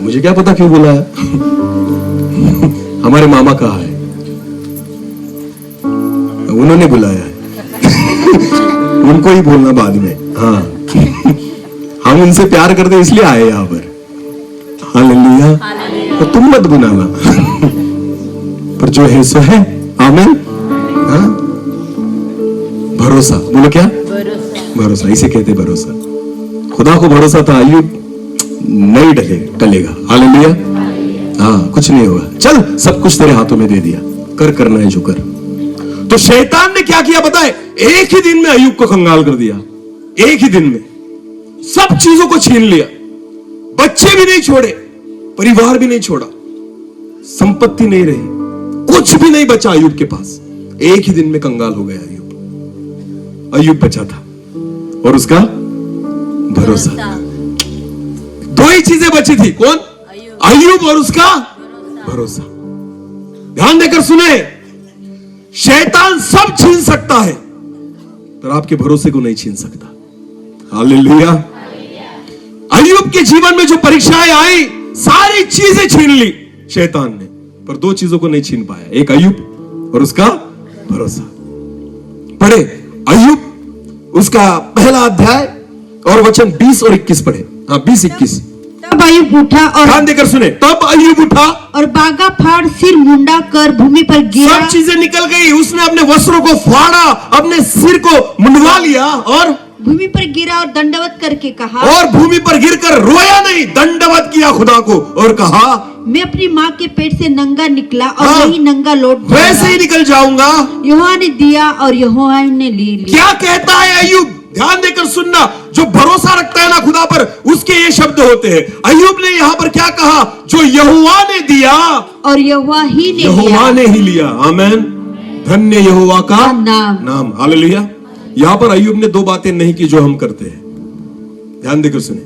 [SPEAKER 1] मुझे क्या पता क्यों बुलाया। हमारे मामा कहा है, उन्होंने बुलाया है। उनको ही बोलना बाद में। हाँ, हम उनसे प्यार करते इसलिए आए यहां पर। हालेलुया। तो तुम मत बुलाना, पर जो है सो है। आमीन। हाँ? भरोसा। बोलो क्या? भरोसा। इसे कहते भरोसा। खुदा को भरोसा था, अय्यूब नहीं टलेगा। हालेलुया। हाँ, कुछ नहीं होगा। चल, सब कुछ तेरे हाथों में दे दिया, करना है जो कर। तो शैतान ने क्या किया बताए? एक ही दिन में अय्यूब को कंगाल कर दिया। एक ही दिन में सब चीजों को छीन लिया। बच्चे भी नहीं छोड़े, परिवार भी नहीं छोड़ा, संपत्ति नहीं रही, कुछ भी नहीं बचा अय्यूब के पास। एक ही दिन में कंगाल हो गया अय्यूब। अय्यूब बचा था और उसका भरोसा। दो ही चीजें बची थी। कौन? अय्यूब और उसका भरोसा। ध्यान देकर सुने, शैतान सब छीन सकता है, पर आपके भरोसे को नहीं छीन सकता। हालेलुया। अय्यूब के जीवन में जो परीक्षाएं आई, सारी चीजें छीन ली शैतान ने, पर दो चीजों को नहीं छीन पाया। एक अय्यूब और उसका भरोसा। पढ़े अय्यूब उसका पहला अध्याय और वचन 20 और 21 पढ़े। हाँ, 20-21।
[SPEAKER 4] तब अय्यूब उठा और
[SPEAKER 1] ध्यान देकर सुने। तब अय्यूब उठा
[SPEAKER 4] और बागा फाड़ सिर मुंडा कर भूमि पर गिरा।
[SPEAKER 1] सब चीजें निकल गई। उसने अपने वस्त्रों को फाड़ा, अपने सिर को मुंडवा लिया और
[SPEAKER 4] भूमि पर गिरा और दंडवत करके कहा,
[SPEAKER 1] और भूमि पर गिरकर रोया नहीं, दंडवत किया खुदा को और कहा,
[SPEAKER 4] मैं अपनी माँ के पेट से नंगा निकला और
[SPEAKER 1] हाँ,
[SPEAKER 4] वही नंगा लौट
[SPEAKER 1] वैसे ही निकल जाऊंगा।
[SPEAKER 4] यहोवा ने दिया और यहोवा ने ले लिया।
[SPEAKER 1] क्या कहता है अय्यूब? ध्यान देकर सुनना। जो भरोसा रखता है ना खुदा पर, उसके ये शब्द होते हैं। अय्यूब ने यहां पर क्या कहा? जो यहोवा ने दिया
[SPEAKER 4] और यहोवा ही ने
[SPEAKER 1] यहोवा
[SPEAKER 4] लिया।
[SPEAKER 1] ने ही लिया। आमीन। धन्य यहोवा का नाम। हालेलुया। यहां पर अय्यूब ने दो बातें नहीं की जो हम करते हैं। ध्यान देकर सुने।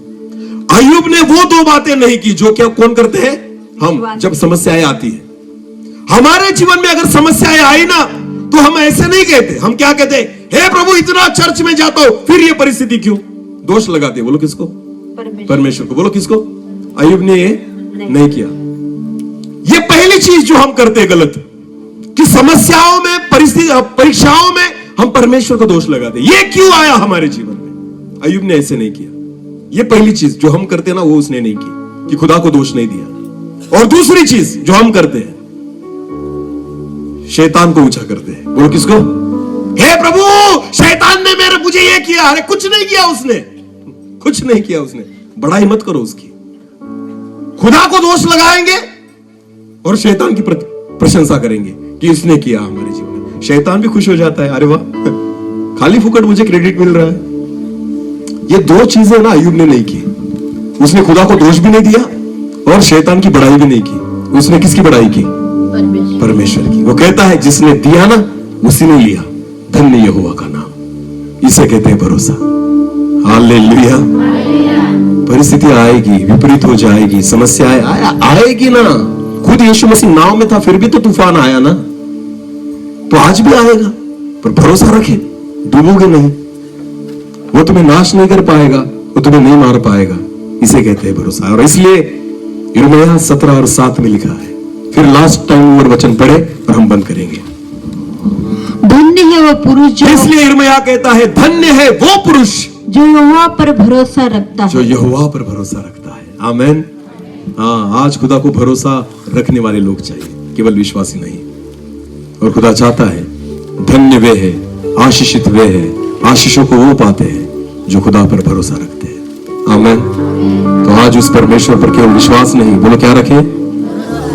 [SPEAKER 1] अय्यूब ने वो दो बातें नहीं की जो क्या कौन करते हैं? हम। जब समस्याएं आती है हमारे जीवन में, अगर समस्याएं आई ना, तो हम ऐसे नहीं कहते। हम क्या कहते? हे प्रभु, इतना चर्च में जाता हूं, फिर ये परिस्थिति क्यों? दोष लगाते। बोलो किसको? परमेश्वर को। बोलो किसको? अय्यूब ने ये नहीं किया। ये पहली चीज जो हम करते हैं गलत, कि समस्याओं में, परीक्षाओं में हम परमेश्वर को दोष लगाते। ये क्यों आया हमारे जीवन में? अय्यूब ने ऐसे नहीं किया। ये पहली चीज जो हम करते हैं ना, वो उसने नहीं की, कि खुदा को दोष नहीं दिया। और दूसरी चीज जो हम करते हैं, शैतान को ऊंचा करते हैं। बोलो किसको? हे प्रभु, शैतान ने मुझे ये किया। अरे कुछ नहीं किया उसने, कुछ नहीं किया उसने। बड़ाई मत करो उसकी। खुदा को दोष लगाएंगे और शैतान की प्रशंसा करेंगे कि इसने किया हमारे जीवन में। शैतान भी खुश हो जाता है, अरे वाह, खाली फुकट मुझे क्रेडिट मिल रहा है। ये दो चीजें ना अय्यूब ने नहीं की। उसने खुदा को दोष भी नहीं दिया और शैतान की बड़ाई भी नहीं की। उसने किसकी बड़ाई की? परमेश्वर की। वो कहता है जिसने दिया ना उसी ने लिया, धन्य यहोवा का नाम। इसे कहते हैं भरोसा। हालेलुया। परिस्थिति आएगी, विपरीत हो जाएगी, समस्याएं आएगी ना। खुद यीशु मसीह नाव में था, फिर भी तो तूफान आया ना, तो आज भी आएगा। पर भरोसा रखे, डूबोगे नहीं। वो तुम्हें नाश नहीं कर पाएगा, वो तुम्हें नहीं मार पाएगा। इसे कहते हैं भरोसा। और इसलिए यिर्मयाह 17 और 7 में लिखा है। फिर लास्ट टाइम और वचन पढ़े और हम बंद करेंगे।
[SPEAKER 4] धन्य है वो पुरुष जो,
[SPEAKER 1] इसलिए यिर्मयाह कहता है धन्य है वो पुरुष
[SPEAKER 4] जो यहोवा पर भरोसा रखता
[SPEAKER 1] जो
[SPEAKER 4] है।
[SPEAKER 1] यहोवा पर भरोसा रखता है। आमेन। हाँ, आज खुदा को भरोसा रखने वाले लोग चाहिए, केवल विश्वासी नहीं। और खुदा चाहता है धन्य वे है, आशीषित वे है, आशीषों को वो पाते हैं जो खुदा पर भरोसा रखते हैं। आमेन। तो आज उस परमेश्वर पर केवल विश्वास नहीं, बोलो क्या रखे?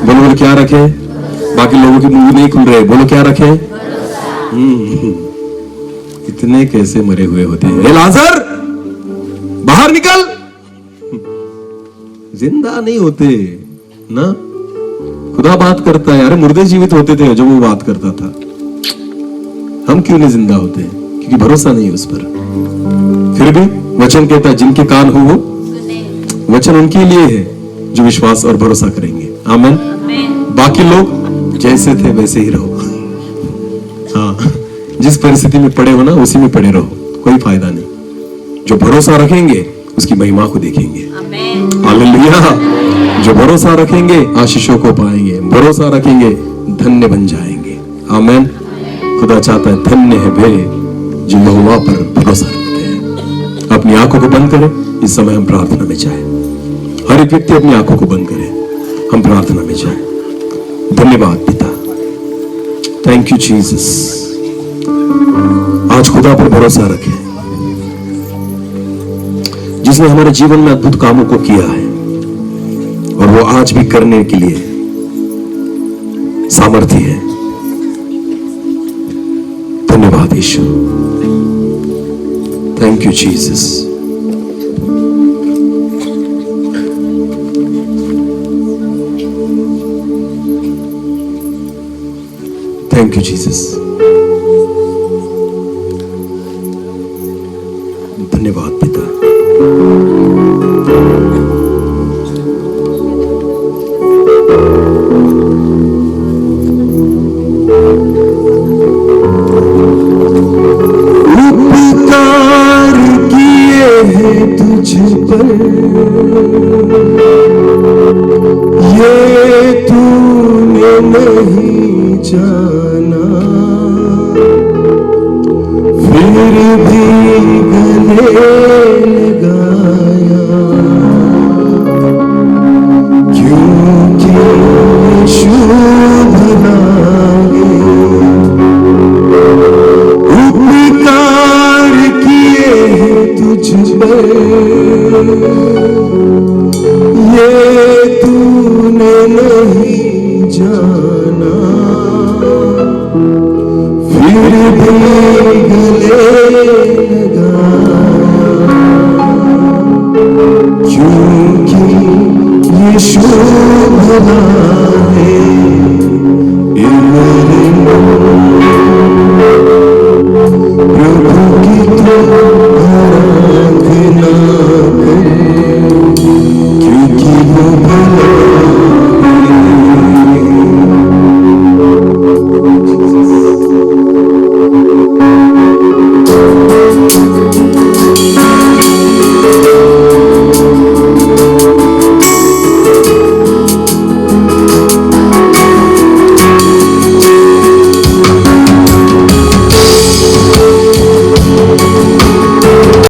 [SPEAKER 1] बोलो क्या रखे? बाकी लोगों के मुंह नहीं खुल रहे, बोलो क्या रखे? इतने कैसे मरे हुए होते हैं। ए लाजर, बाहर निकल। जिंदा नहीं होते ना, खुदा बात करता है। अरे मुर्दे जीवित होते थे जब वो बात करता था। हम क्यों नहीं जिंदा होते? क्योंकि भरोसा नहीं है उस पर। फिर भी वचन कहता है जिनके कान हो वो वचन उनके लिए है जो विश्वास और भरोसा करेंगे। आमीन। बाकी लोग जैसे थे वैसे ही रहो। हाँ, जिस परिस्थिति में पड़े हो ना उसी में पड़े रहो, कोई फायदा नहीं। जो भरोसा रखेंगे उसकी महिमा को देखेंगे। हालेलुया। जो भरोसा रखेंगे आशीषों को पाएंगे, भरोसा रखेंगे धन्य बन जाएंगे। आमीन। खुदा चाहता है धन्य है वे जो यहोवा पर भरोसा रखते हैं। अपनी आंखों को बंद करें, इस समय हम प्रार्थना में जाएं। हर एक व्यक्ति अपनी आंखों को बंद करे, हम प्रार्थना में जाएं। धन्यवाद पिता, थैंक यू जीसस। आज खुदा पर भरोसा रखें जिसने हमारे जीवन में अद्भुत कामों को किया है और वो आज भी करने के लिए सामर्थ्य है। धन्यवाद यीशु, thank you Jesus. Thank you Jesus. धन्यवाद पिता। उपकार किए हैं तुझ पर ये तूने नहीं जाना, फिर भी गले लगाया, क्योंकि यीशु भला है। उपकार किए हैं तुझ पर ये तूने नहीं जाना, फिर भी गले लगाया, क्योंकि यीशु भला है। प्रभु की तो